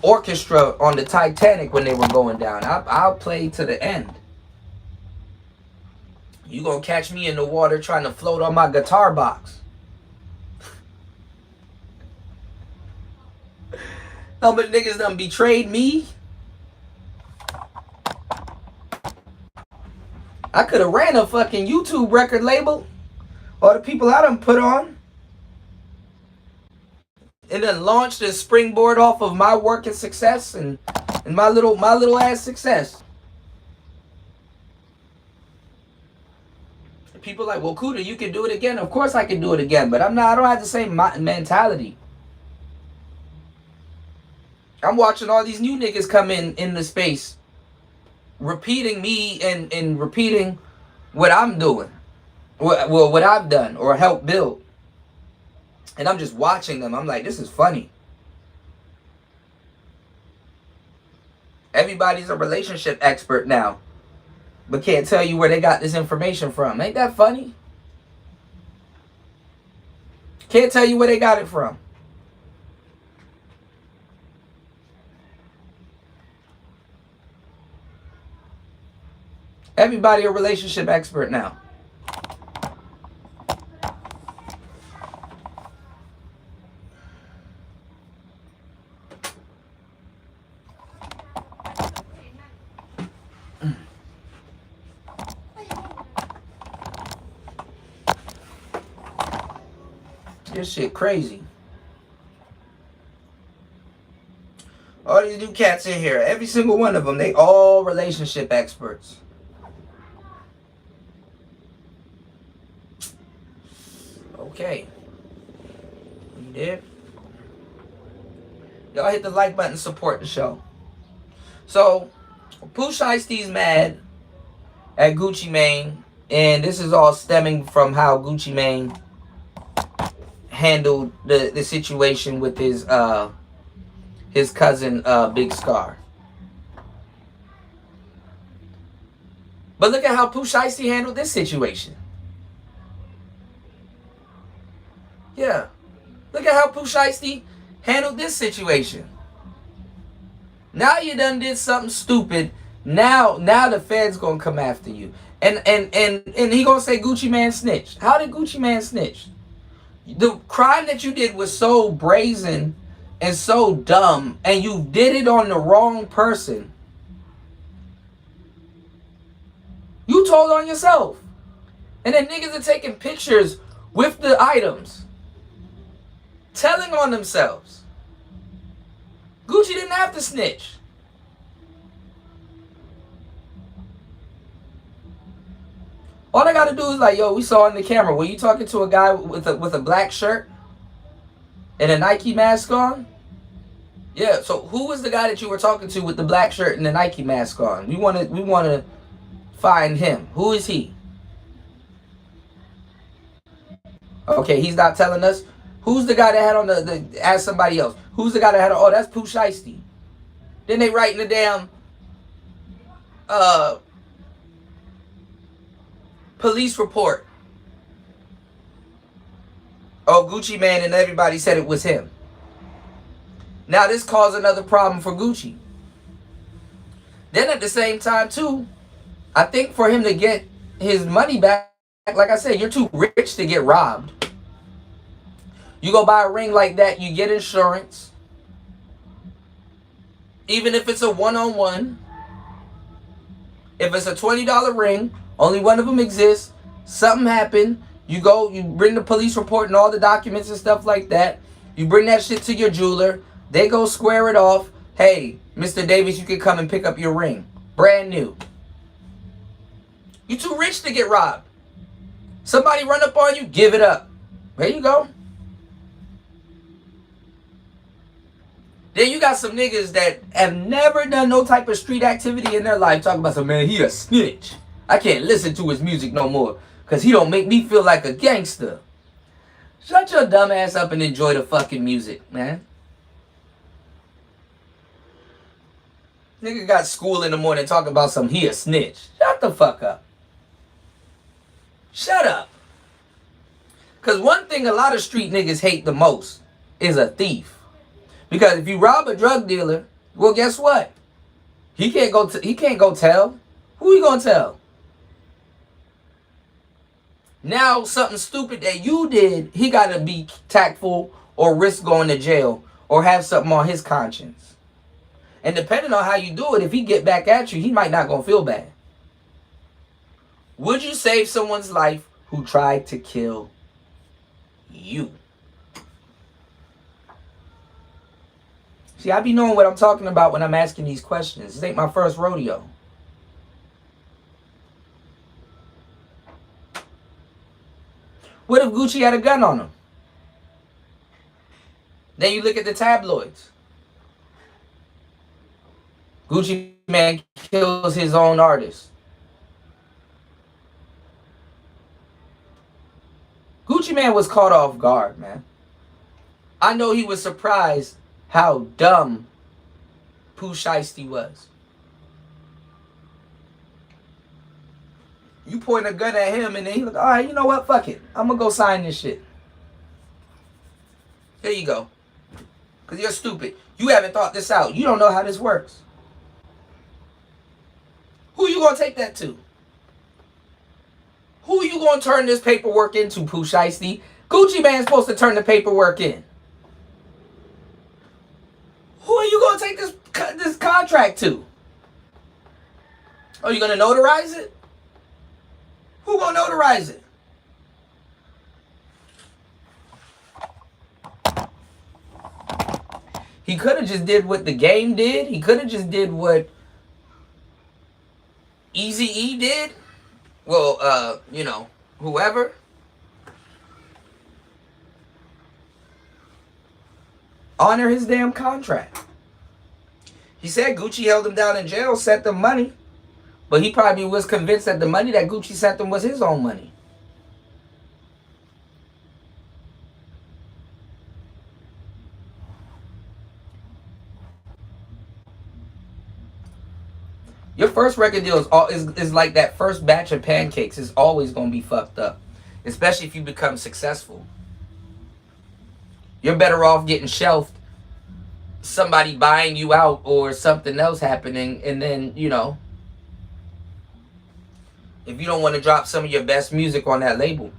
orchestra on the Titanic when they were going down. I'll play to the end. You gonna catch me in the water trying to float on my guitar box. How many niggas done betrayed me? I could have ran a fucking YouTube record label. All the people I done put on. And then launched a springboard off of my work and success and my little ass success. People like, well, Cuda, you can do it again. Of course I can do it again, but I don't have the same mentality. I'm watching all these new niggas come in the space, repeating me and repeating what I'm doing. Well, what I've done or helped build. And I'm just watching them. I'm like, this is funny. Everybody's a relationship expert now, but can't tell you where they got this information from. Ain't that funny? Can't tell you where they got it from. Everybody a relationship expert now. This shit crazy. All these new cats in here, every single one of them, they all relationship experts. Okay. You did? Y'all hit the like button, support the show. So, Pooh Shiesty's mad at Gucci Mane, and this is all stemming from how Gucci Mane handled the situation with his cousin Big Scar. But look at how Pooh Shiesty handled this situation. Yeah. Look at how Pooh Shiesty handled this situation. Now you done did something stupid. Now the Feds gonna come after you. And he gonna say Gucci Mane snitched. How did Gucci Mane snitch? The crime that you did was so brazen and so dumb, and you did it on the wrong person. You told on yourself. And then niggas are taking pictures with the items, telling on themselves. Gucci didn't have to snitch. All I gotta do is like, yo, we saw on the camera, were you talking to a guy with a black shirt and a Nike mask on? Yeah, so who was the guy that you were talking to with the black shirt and the Nike mask on? We wanna find him. Who is he? Okay, he's not telling us. Who's the guy that had on ask somebody else. Who's the guy that had on, oh, that's Pooh Shiesty. Then they write in the damn police report. Oh, Gucci Mane and everybody said it was him. Now this caused another problem for Gucci. Then at the same time too, I think for him to get his money back, like I said, you're too rich to get robbed. You go buy a ring like that, you get insurance. Even if it's a one-on-one. If it's a $20 ring, only one of them exists. Something happened. You go, you bring the police report and all the documents and stuff like that. You bring that shit to your jeweler. They go square it off. Hey, Mr. Davis, you can come and pick up your ring. Brand new. You too rich to get robbed. Somebody run up on you, give it up. There you go. Then you got some niggas that have never done no type of street activity in their life talking about some, man, he a snitch. I can't listen to his music no more because he don't make me feel like a gangster. Shut your dumb ass up and enjoy the fucking music, man. Nigga got school in the morning talking about some he a snitch. Shut the fuck up. Shut up. Because one thing a lot of street niggas hate the most is a thief. Because if you rob a drug dealer, well, guess what? He can't go tell. Who you gonna tell? Now something stupid that you did, he gotta be tactful or risk going to jail or have something on his conscience. And depending on how you do it, if he get back at you, he might not gonna feel bad. Would you save someone's life who tried to kill you? See, I be knowing what I'm talking about when I'm asking these questions. This ain't my first rodeo. What if Gucci had a gun on him? Then you look at the tabloids. Gucci man kills his own artist. Gucci man was caught off guard, man. I know he was surprised how dumb Pooh Shiesty was. You point a gun at him and then he like, all right, you know what? Fuck it. I'm going to go sign this shit. Here you go. Because you're stupid. You haven't thought this out. You don't know how this works. Who you going to take that to? Who you going to turn this paperwork into, Pooh Shiesty? Gucci man's supposed to turn the paperwork in. Who are you going to take this contract to? Are you going to notarize it? Who going to notarize it? He could have just did what the game did. He could have just did what Eazy-E did. Well, you know, whoever. Honor his damn contract. He said Gucci held him down in jail, sent them money. But he probably was convinced that the money that Gucci sent him was his own money. Your first record deal is like that first batch of pancakes. It's always going to be fucked up. Especially if you become successful. You're better off getting shelved, somebody buying you out or something else happening, and then, you know, if you don't want to drop some of your best music on that label.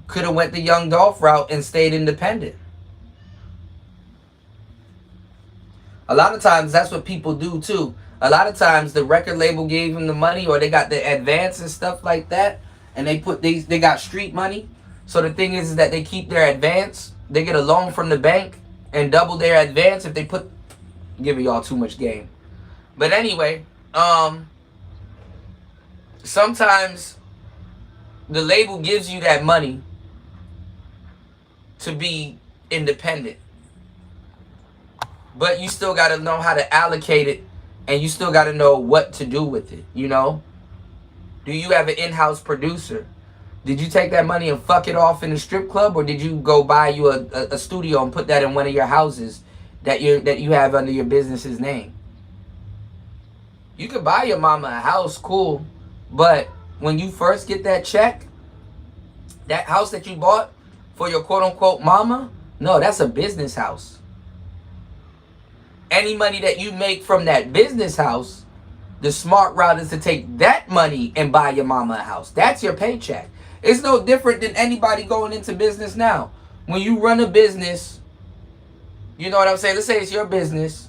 Could have went the Young Dolph route and stayed independent. A lot of times that's what people do too. A lot of times the record label gave them the money or they got the advance and stuff like that, and they got street money. So the thing is that they keep their advance. They get a loan from the bank and double their advance if they giving y'all too much game. But anyway, sometimes the label gives you that money to be independent. But you still got to know how to allocate it, and you still got to know what to do with it, you know? Do you have an in-house producer? Did you take that money and fuck it off in the strip club, or did you go buy you a studio and put that in one of your houses that you have under your business's name? You could buy your mama a house, cool, but when you first get that check, that house that you bought for your quote-unquote mama, no, that's a business house. Any money that you make from that business house, the smart route is to take that money and buy your mama a house. That's your paycheck. It's no different than anybody going into business now. When you run a business, you know what I'm saying? Let's say it's your business.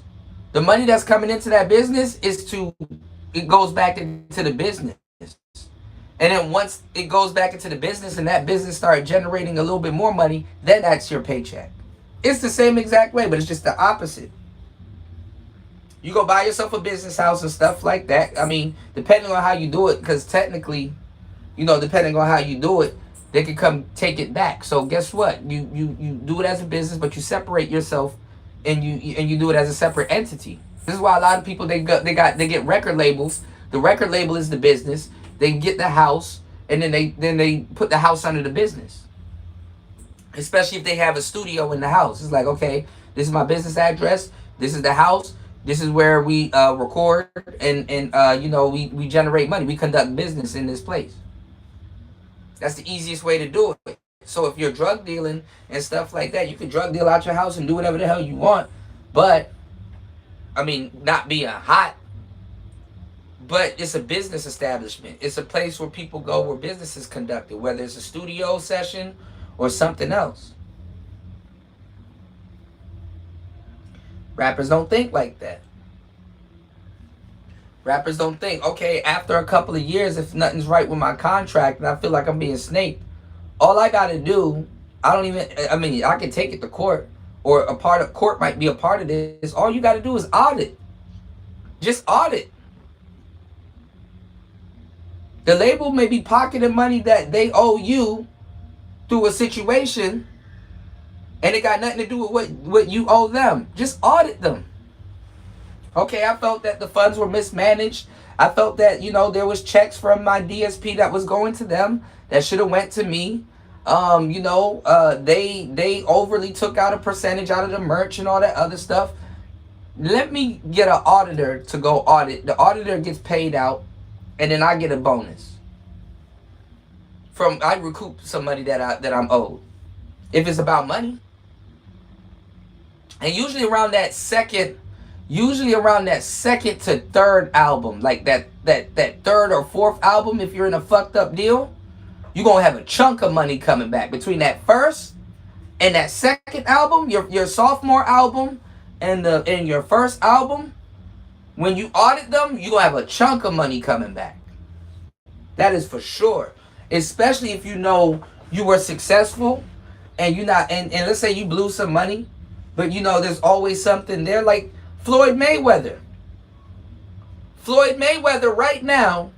The money that's coming into that business it goes back into the business. And then once it goes back into the business and that business starts generating a little bit more money, then that's your paycheck. It's the same exact way, but it's just the opposite. You go buy yourself a business house and stuff like that. I mean, depending on how you do it, because technically, you know, depending on how you do it, they can come take it back. So guess what? You do it as a business, but you separate yourself and you do it as a separate entity. This is why a lot of people they get record labels. The record label is the business. They get the house, and then they put the house under the business. Especially if they have a studio in the house. It's like, okay, this is my business address. This is the house. This is where we record and you know, we generate money. We conduct business in this place. That's the easiest way to do it. So if you're drug dealing and stuff like that, you can drug deal out your house and do whatever the hell you want. But I mean, not being hot, but it's a business establishment. It's a place where people go where business is conducted, whether it's a studio session or something else. Rappers don't think like that. Rappers don't think, okay, after a couple of years, if nothing's right with my contract and I feel like I'm being snaked, all I gotta do, I mean, I can take it to court, or a part of court might be a part of this. All you gotta do is audit. Just audit. The label may be pocketing money that they owe you through a situation, and it got nothing to do with what you owe them. Just audit them. Okay, I felt that the funds were mismanaged. I felt that, you know, there was checks from my DSP that was going to them that should have went to me. You know, they overly took out a percentage out of the merch and all that other stuff. Let me get an auditor to go audit. The auditor gets paid out, and then I get a bonus. I recoup some money that I'm owed. If it's about money. And usually around that second to third album, like that third or fourth album, if you're in a fucked up deal, you're gonna have a chunk of money coming back. Between that first and that second album, your sophomore album and your first album, when you audit them, you're gonna have a chunk of money coming back. That is for sure. Especially if you know you were successful and you not and let's say you blew some money, but you know there's always something there. Like Floyd Mayweather right now,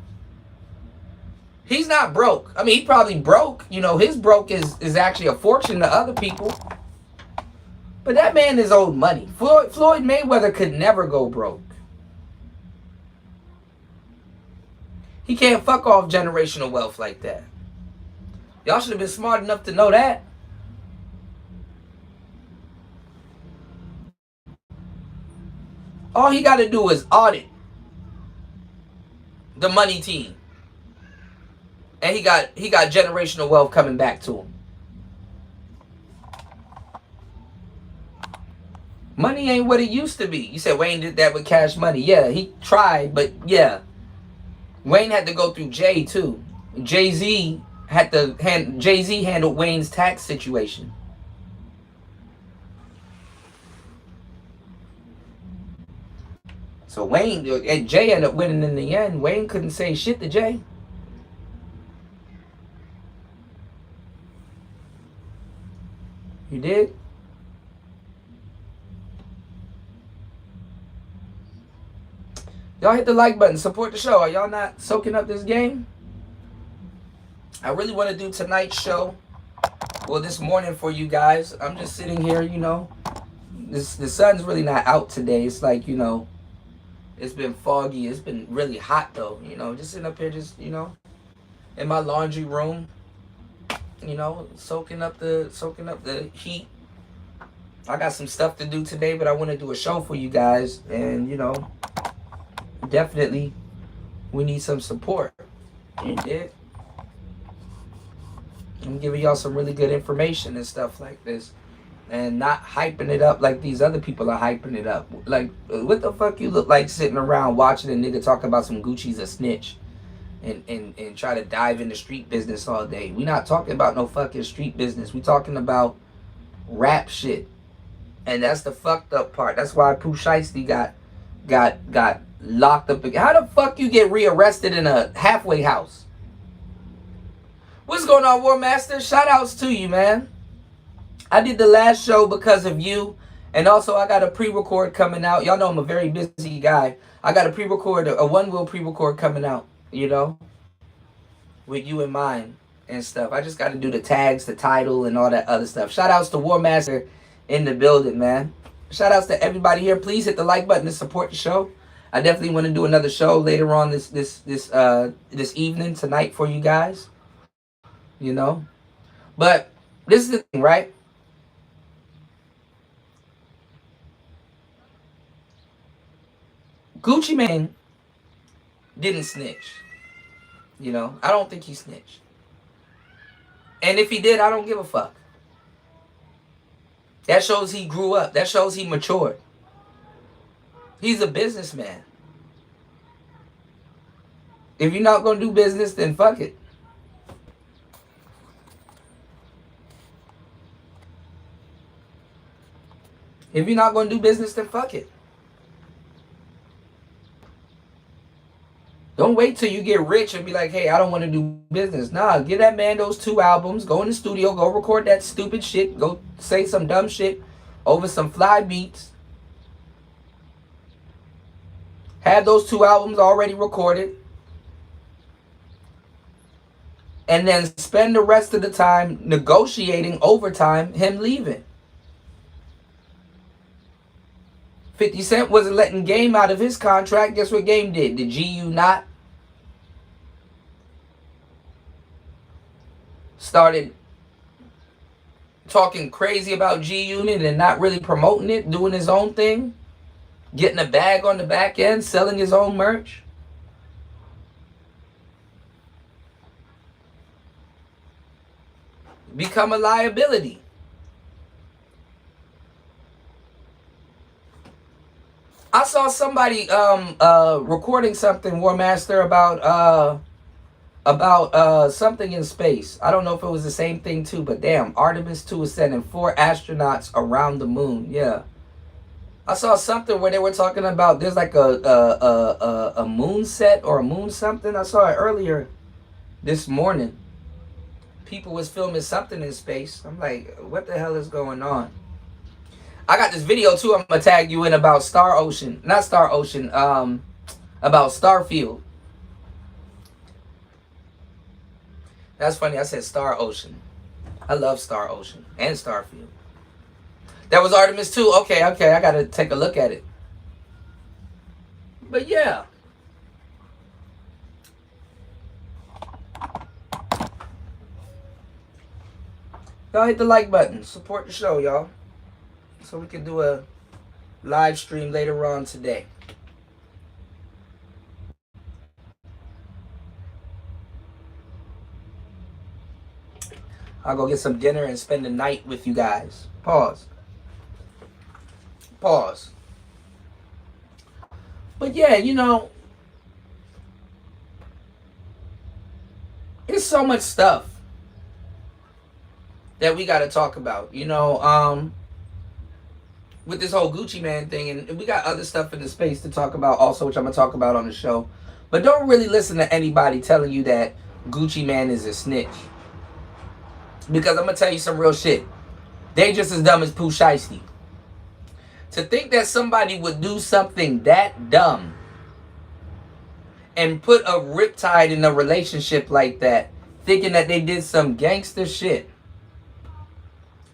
he's not broke. I mean, he probably broke. You know, his broke is actually a fortune to other people. But that man is owed money. Floyd Mayweather could never go broke. He can't fuck off generational wealth like that. Y'all should have been smart enough to know that. All he got to do is audit the money team. And he got generational wealth coming back to him. Money ain't what it used to be. You said Wayne did that with Cash Money. Yeah, he tried, but yeah. Wayne had to go through Jay too. Jay-Z handled Wayne's tax situation. So Wayne and Jay ended up winning in the end. Wayne couldn't say shit to Jay. You did? Y'all hit the like button. Support the show. Are y'all not soaking up this game? I really want to do tonight's show. Well, this morning for you guys. I'm just sitting here, you know. The sun's really not out today. It's like, you know, it's been foggy. It's been really hot though. You know, just sitting up here, just, you know, in my laundry room. You know, soaking up the heat. I got some stuff to do today, but I want to do a show for you guys, and you know, definitely we need some support. You did. I'm giving y'all some really good information and stuff like this, and not hyping it up like these other people are hyping it up. Like, what the fuck you look like sitting around watching a nigga talk about some Gucci's a snitch and try to dive into street business all day? We not talking about no fucking street business. We talking about rap shit. And that's the fucked up part. That's why Pooh Shiesty got locked up. How the fuck you get rearrested in a halfway house? What's going on, War Master? Shout outs to you, man. I did the last show because of you. And also I got a pre-record coming out. Y'all know I'm a very busy guy. I got a pre-record, a one-wheel pre-record coming out, you know, with you in mind and stuff. I just got to do the tags, the title, and all that other stuff. Shout outs to War Master in the building, man. Shout outs to everybody here. Please hit the like button to support the show. I definitely want to do another show later on this evening, tonight, for you guys. You know, but this is the thing, right? Gucci Mane didn't snitch. You know, I don't think he snitched. And if he did, I don't give a fuck. That shows he grew up. That shows he matured. He's a businessman. If you're not going to do business, then fuck it. If you're not going to do business, then fuck it. Don't wait till you get rich and be like, hey, I don't want to do business. Nah, give that man those 2 albums. Go in the studio. Go record that stupid shit. Go say some dumb shit over some fly beats. Have those 2 albums already recorded. And then spend the rest of the time negotiating overtime him leaving. 50 Cent wasn't letting Game out of his contract. Guess what Game did? Did GU not? Started talking crazy about G-Unit and not really promoting it, doing his own thing, getting a bag on the back end, selling his own merch. Become a liability. I saw somebody recording something, War Master, about something in space. I don't know if it was the same thing too, but damn, Artemis 2 is sending 4 astronauts around the moon. Yeah, I saw something where they were talking about there's like a moon set or a moon something. I saw it earlier this morning. People was filming something in space. I'm like, what the hell is going on? I got this video too. I'm gonna tag you in about Star Ocean, not Star Ocean. About Starfield. That's funny. I said Star Ocean. I love Star Ocean and Starfield. That was Artemis 2. Okay. I gotta take a look at it. But yeah. Y'all hit the like button. Support the show, y'all. So we can do a live stream later on today. I'll go get some dinner and spend the night with you guys. Pause. But yeah, you know, there's so much stuff that we got to talk about. You know, with this whole Gucci Mane thing, and we got other stuff in the space to talk about also, which I'm gonna talk about on the show. But don't really listen to anybody telling you that Gucci Mane is a snitch, because I'm gonna tell you some real shit. They just as dumb as Pooh Shiesty. To think that somebody would do something that dumb and put a riptide in a relationship like that, thinking that they did some gangster shit,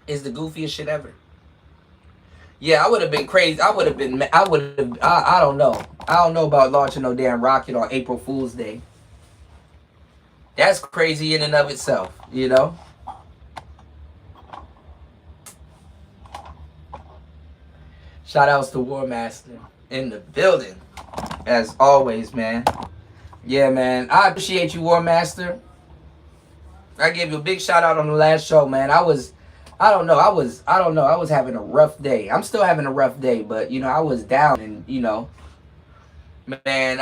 is the goofiest shit ever. Yeah, I would have been crazy. I don't know. I don't know about launching no damn rocket on April Fool's Day. That's crazy in and of itself, you know? Shout outs to War Master in the building, as always, man. Yeah, man. I appreciate you, War Master. I gave you a big shout out on the last show, man. I was having a rough day. I'm still having a rough day, but you know, I was down, and you know, man,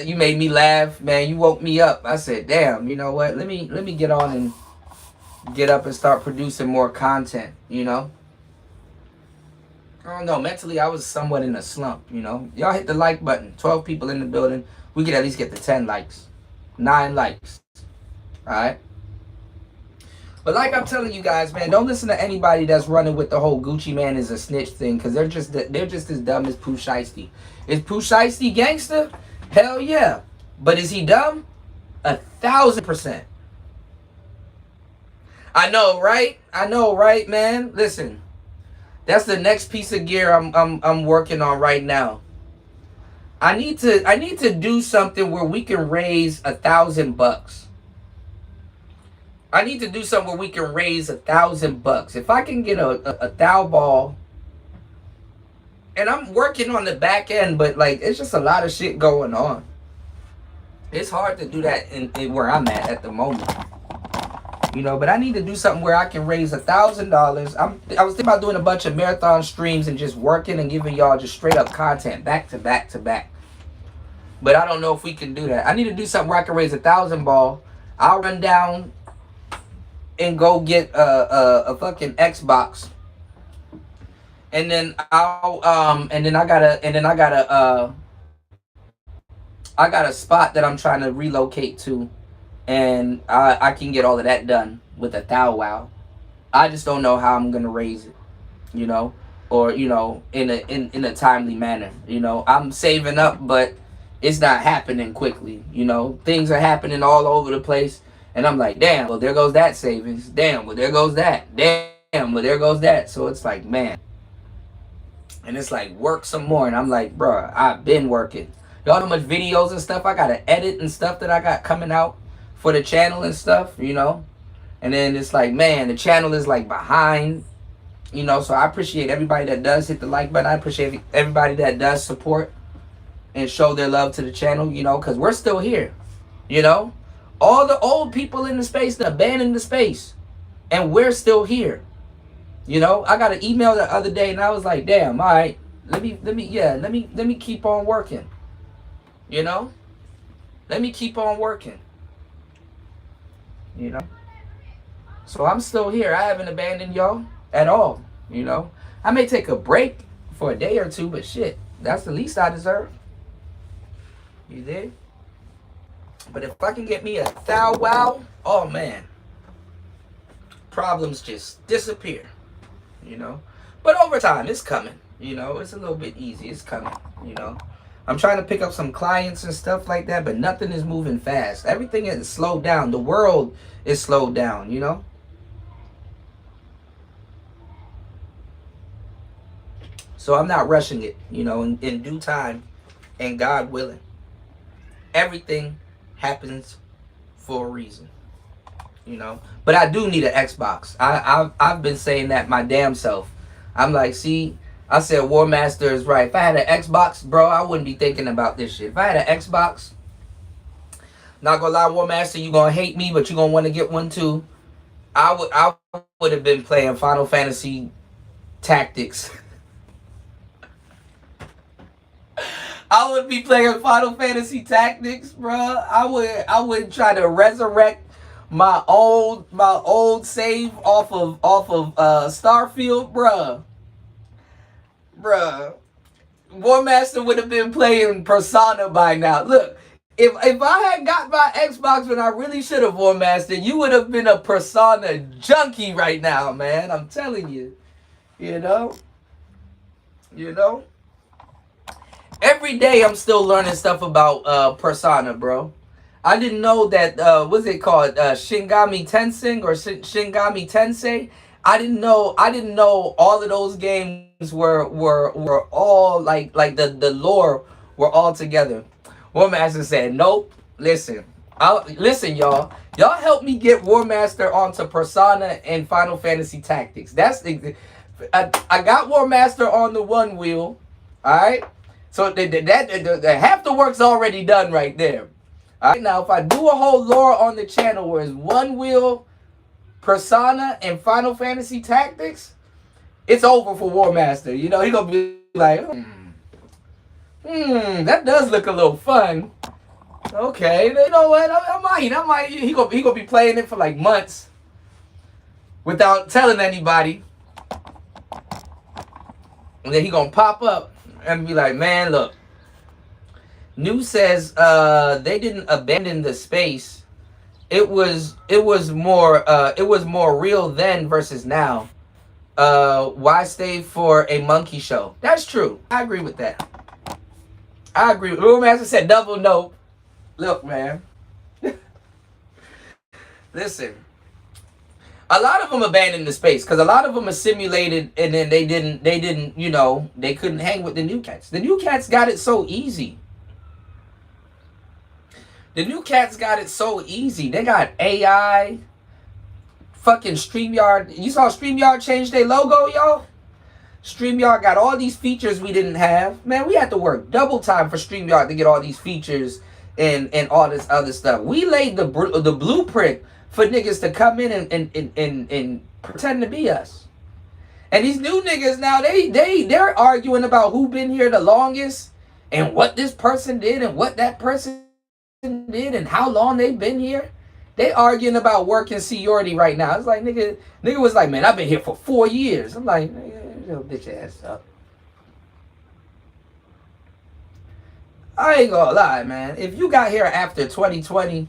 you made me laugh, man. You woke me up. I said, damn, you know what? Let me get on and get up and start producing more content, you know? I don't know. Mentally, I was somewhat in a slump, you know? Y'all hit the like button. 12 people in the building. We could at least get to 10 likes. 9 likes. Alright? But like I'm telling you guys, man, don't listen to anybody that's running with the whole Gucci Mane is a snitch thing, because they're just as dumb as Pooh Shiesty. Is Pooh Shiesty gangster? Hell yeah. But is he dumb? 1,000%. I know, right, man? Listen, that's the next piece of gear I'm working on right now. I need to do something where we can raise $1,000. I need to do something where we can raise $1,000. If I can get a thou ball And I'm working on the back end, but like it's just a lot of shit going on. It's hard to do that in where I'm at the moment. You know, but I need to do something where I can raise $1,000. I was thinking about doing a bunch of marathon streams and just working and giving y'all just straight up content back to back to back. But I don't know if we can do that. I need to do something where I can raise 1,000 ball. I'll run down and go get a fucking Xbox, and then I got a spot that I'm trying to relocate to, and I can get all of that done with a thou wow. I just don't know how I'm gonna raise it, you know, or you know, in a timely manner. You know, I'm saving up, but it's not happening quickly. You know, things are happening all over the place, and I'm like, damn, well there goes that savings. Damn, well there goes that. Damn, well there goes that. So it's like, man, and it's like work some more, and I'm like, bruh, I've been working. Y'all know how much videos and stuff I gotta edit and stuff that I got coming out for the channel and stuff, you know. And then it's like, man, the channel is like behind, you know. So I appreciate everybody that does hit the like button. I appreciate everybody that does support and show their love to the channel, you know, because we're still here, you know. All the old people in the space that abandoned the space, and we're still here, you know. I got an email the other day, and I was like, damn, all right, let me keep on working. You know, let me keep on working. You know, so I'm still here. I haven't abandoned y'all at all. You know, I may take a break for a day or two, but shit, that's the least I deserve. You did. But if I can get me a thou wow, oh man, problems just disappear. You know, but over time it's coming. You know, it's a little bit easy. It's coming. You know. I'm trying to pick up some clients and stuff like that, but nothing is moving fast. Everything is slowed down. The world is slowed down, you know? So I'm not rushing it, you know, in due time and God willing. Everything happens for a reason, you know? But I do need an Xbox. I've been saying that my damn self. I'm like, see, I said War Master is right. If I had an Xbox, bro, I wouldn't be thinking about this shit. If I had an Xbox, not gonna lie, War Master, you gonna hate me, but you gonna want to get one too. I would have been playing Final Fantasy Tactics. I would be playing Final Fantasy Tactics, bro. I would try to resurrect my old save off of Starfield, bro. Bruh, War Master would have been playing Persona by now. Look, if I had got my Xbox when I really should have, War Master, you would have been a Persona junkie right now, man. I'm telling you. You know? You know? Every day I'm still learning stuff about Persona, bro. I didn't know that, what's it called? Shingami Tensei or Shingami Tensei? I didn't know all of those games were all like the lore were all together. War Master said, nope. Listen, listen, y'all help me get War Master onto Persona and Final Fantasy Tactics. That's I got War Master on the one wheel. All right, so the half the work's already done right there. All right, now if I do a whole lore on the channel where it's one wheel, Persona and Final Fantasy Tactics, it's over for War Master. You know, he gonna be like, that does look a little fun. Okay, you know what? I might. He gonna be playing it for like months without telling anybody, and then he gonna pop up and be like, man, look. News says they didn't abandon the space. It was more real then versus now. Why stay for a monkey show? That's true. I agree with that. I agree. Rule Master said double no. Look, man. Listen. A lot of them abandoned the space because a lot of them are simulated, and then they didn't, you know, they couldn't hang with the new cats. The new cats got it so easy. The new cats got it so easy. They got AI, fucking StreamYard. You saw StreamYard change their logo, y'all? StreamYard got all these features we didn't have. Man, we had to work double time for StreamYard to get all these features and all this other stuff. We laid the blueprint for niggas to come in and pretend to be us. And these new niggas now, they're arguing about who been here the longest and what this person did and what that person did and how long they've been here. They arguing about work and seniority right now. It's like nigga was like, man, I've been here for 4 years. I'm like, nigga, your bitch ass up. I ain't gonna lie, man. If you got here after 2020,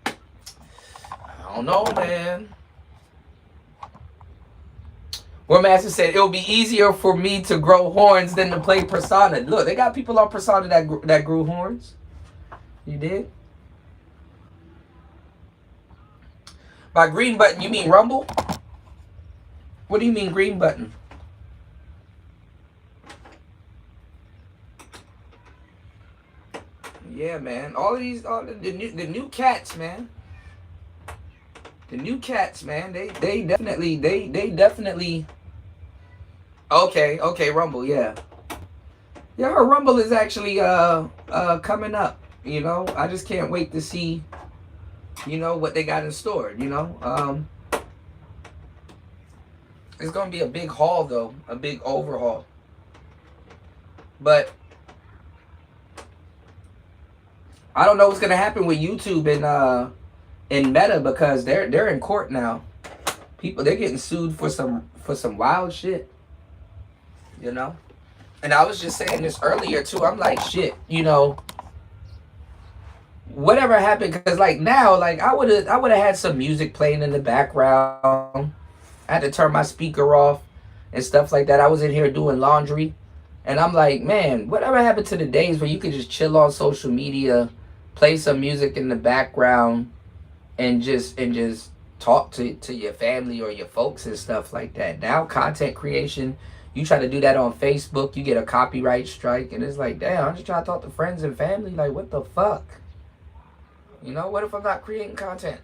I don't know, man. Warmaster said it'll be easier for me to grow horns than to play Persona. Look, they got people on Persona that grew horns. You did? By green button, you mean Rumble? What do you mean green button? Yeah, man. All of these, the new cats, man. The new cats, man. They definitely. Okay, Rumble, yeah. Yeah, her Rumble is actually coming up, you know. I just can't wait to see, you know, what they got in store, you know. It's gonna be a big haul though, a big overhaul. But I don't know what's gonna happen with YouTube and Meta because they're in court now. They're getting sued for some wild shit. You know? And I was just saying this earlier too. I'm like, shit, you know, whatever happened, because like now, like I would have had some music playing in the background. I had to turn my speaker off and stuff like that. I was in here doing laundry. And I'm like, man, whatever happened to the days where you could just chill on social media, play some music in the background, and just talk to your family or your folks and stuff like that. Now content creation, you try to do that on Facebook, you get a copyright strike, and it's like, damn, I'm just trying to talk to friends and family. Like, what the fuck? You know, what if I'm not creating content?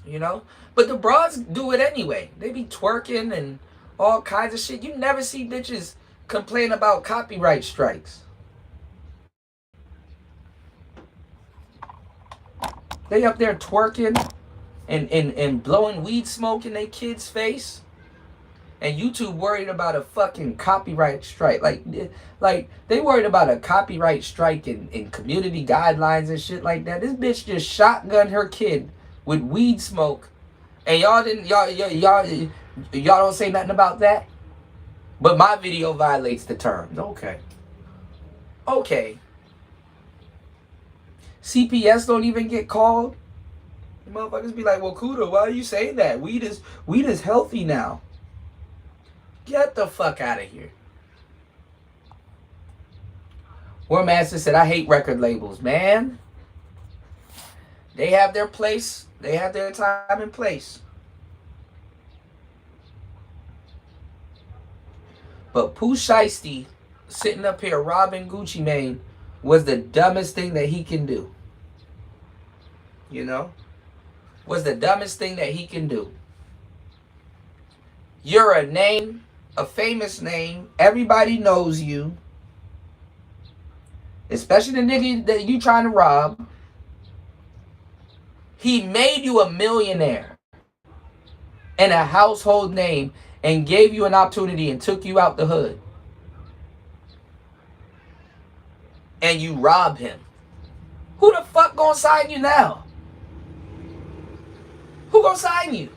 You know? But the broads do it anyway. They be twerking and all kinds of shit. You never see bitches complain about copyright strikes. They up there twerking and blowing weed smoke in their kids' face. And YouTube worried about a fucking copyright strike. Like they worried about a copyright strike in community guidelines and shit like that. This bitch just shotgunned her kid with weed smoke. And y'all don't say nothing about that? But my video violates the terms. Okay. CPS don't even get called. The motherfuckers be like, well, Cuda, why are you saying that? Weed is healthy now. Get the fuck out of here. Warmaster said, I hate record labels, man. They have their place. They have their time and place. But Pooh Shiesty sitting up here robbing Gucci Mane was the dumbest thing that he can do. You know? Was the dumbest thing that he can do. You're a name, a famous name. Everybody knows you. Especially the nigga that you trying to rob. He made you a millionaire and a household name and gave you an opportunity and took you out the hood. And you rob him. Who the fuck gonna sign you now? Who gonna sign you?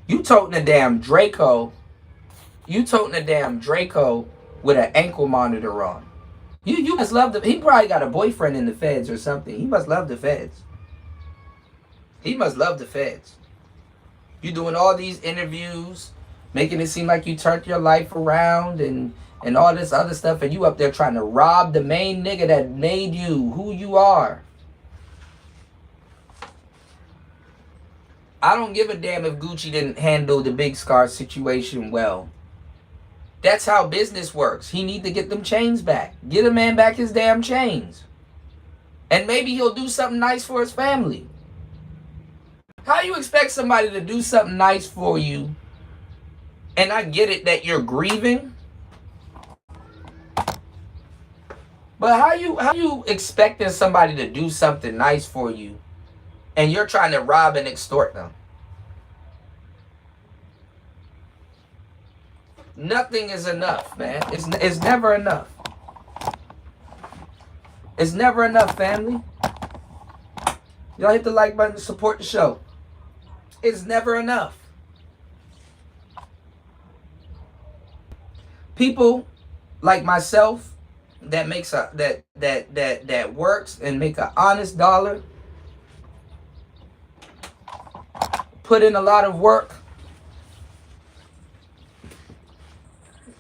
You toting a damn Draco. You toting a damn Draco with an ankle monitor on. You must love the... He probably got a boyfriend in the feds or something. He must love the feds. He must love the feds. You doing all these interviews, making it seem like you turned your life around and all this other stuff, and you up there trying to rob the main nigga that made you who you are. I don't give a damn if Gucci didn't handle the Big Scar situation well. That's how business works. He need to get them chains back. Get a man back his damn chains. And maybe he'll do something nice for his family. How you expect somebody to do something nice for you? And I get it that you're grieving. But how you expecting somebody to do something nice for you and you're trying to rob and extort them? Nothing is enough, man. It's never enough. It's never enough, family. Y'all hit the like button to support the show. It's never enough. People like myself that makes a that works and make an honest dollar, put in a lot of work.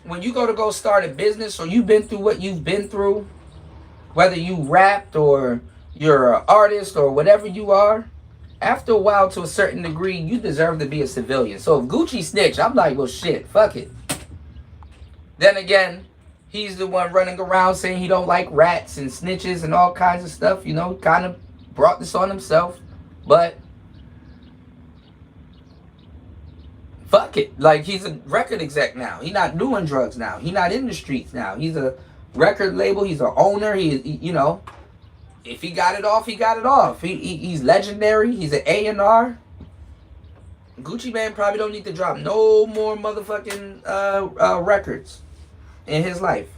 When you go start a business, or you've been through what you've been through, whether you rapped or you're an artist or whatever you are, after a while, to a certain degree, you deserve to be a civilian. So if Gucci snitched, I'm like, well, shit, fuck it. Then again, he's the one running around saying he don't like rats and snitches and all kinds of stuff. You know, kind of brought this on himself. But fuck it. Like, he's a record exec now. He's not doing drugs now. He's not in the streets now. He's a record label. He's an owner. He you know, if he got it off, he got it off. He's legendary. He's an A&R. Gucci Mane probably don't need to drop no more motherfucking records in his life.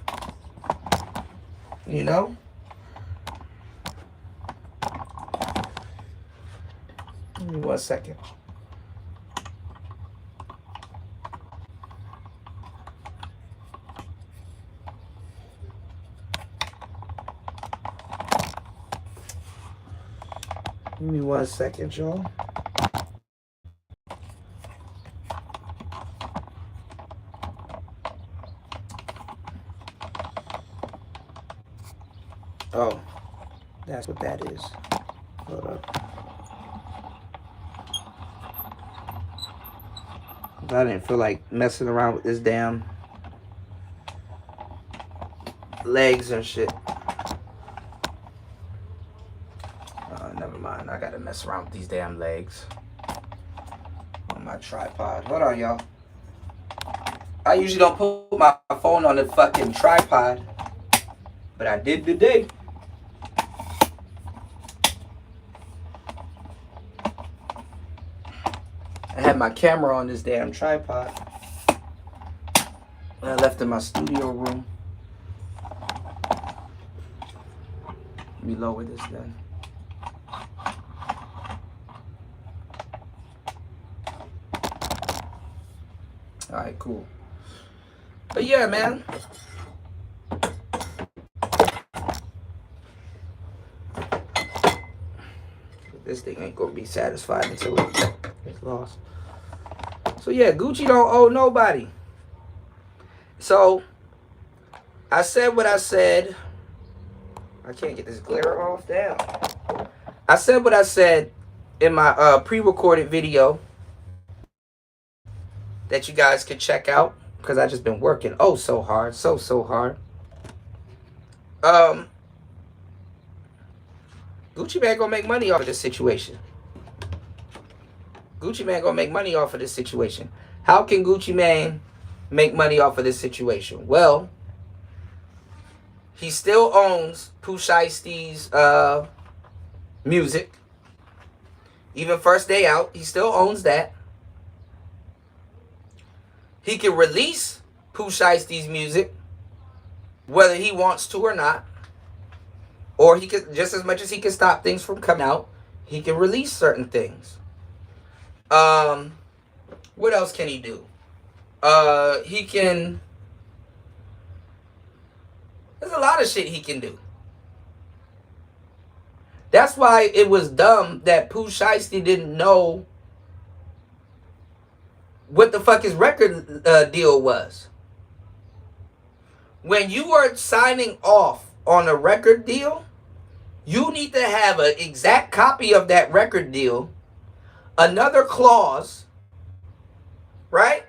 You know? Give me 1 second. Give me 1 second, y'all. Oh, that's what that is. Hold up. I didn't feel like messing around with this damn legs and shit. Never mind. I gotta mess around with these damn legs on my tripod. Hold on, y'all. I usually don't put my phone on the fucking tripod, but I did today. I had my camera on this damn tripod. I left it in my studio room. Let me lower this then. Alright, cool. But yeah, man. This thing ain't gonna be satisfied until it's lost. So yeah, Gucci don't owe nobody. So I said what I said. I can't get this glare off. Damn. I said what I said in my pre-recorded video that you guys could check out, because I just been working so hard, so hard. Gucci Mane gonna make money off of this situation. Gucci Mane gonna make money off of this situation. How can Gucci Mane make money off of this situation? Well, he still owns Pooh Shiesty's music. Even First Day Out, he still owns that. He can release Pooh Shiesty's music, whether he wants to or not. Or he could, just as much as he can stop things from coming out, he can release certain things. What else can he do? He can... There's a lot of shit he can do. That's why it was dumb that Pooh Shiesty didn't know what the fuck his record deal was. When you are signing off on a record deal, you need to have an exact copy of that record deal, another clause, right?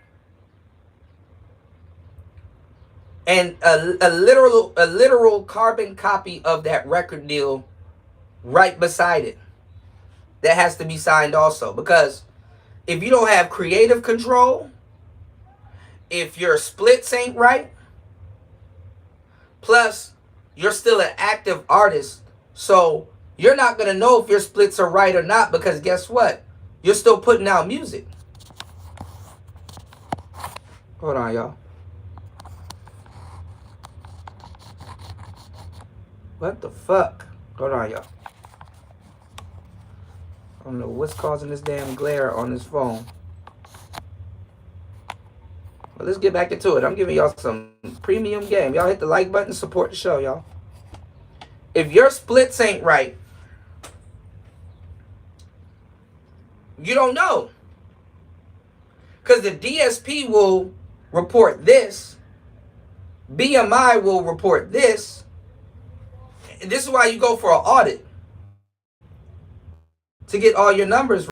And a literal carbon copy of that record deal right beside it. That has to be signed also. Because if you don't have creative control, if your splits ain't right, plus you're still an active artist, so you're not going to know if your splits are right or not, because guess what? You're still putting out music. Hold on, y'all. What the fuck? Hold on, y'all. I don't know what's causing this damn glare on this phone. But let's get back into it. I'm giving y'all some premium game. Y'all hit the like button, support the show, y'all. If your splits ain't right, you don't know. Because the DSP will report this. BMI will report this. And this is why you go for an audit. To get all your numbers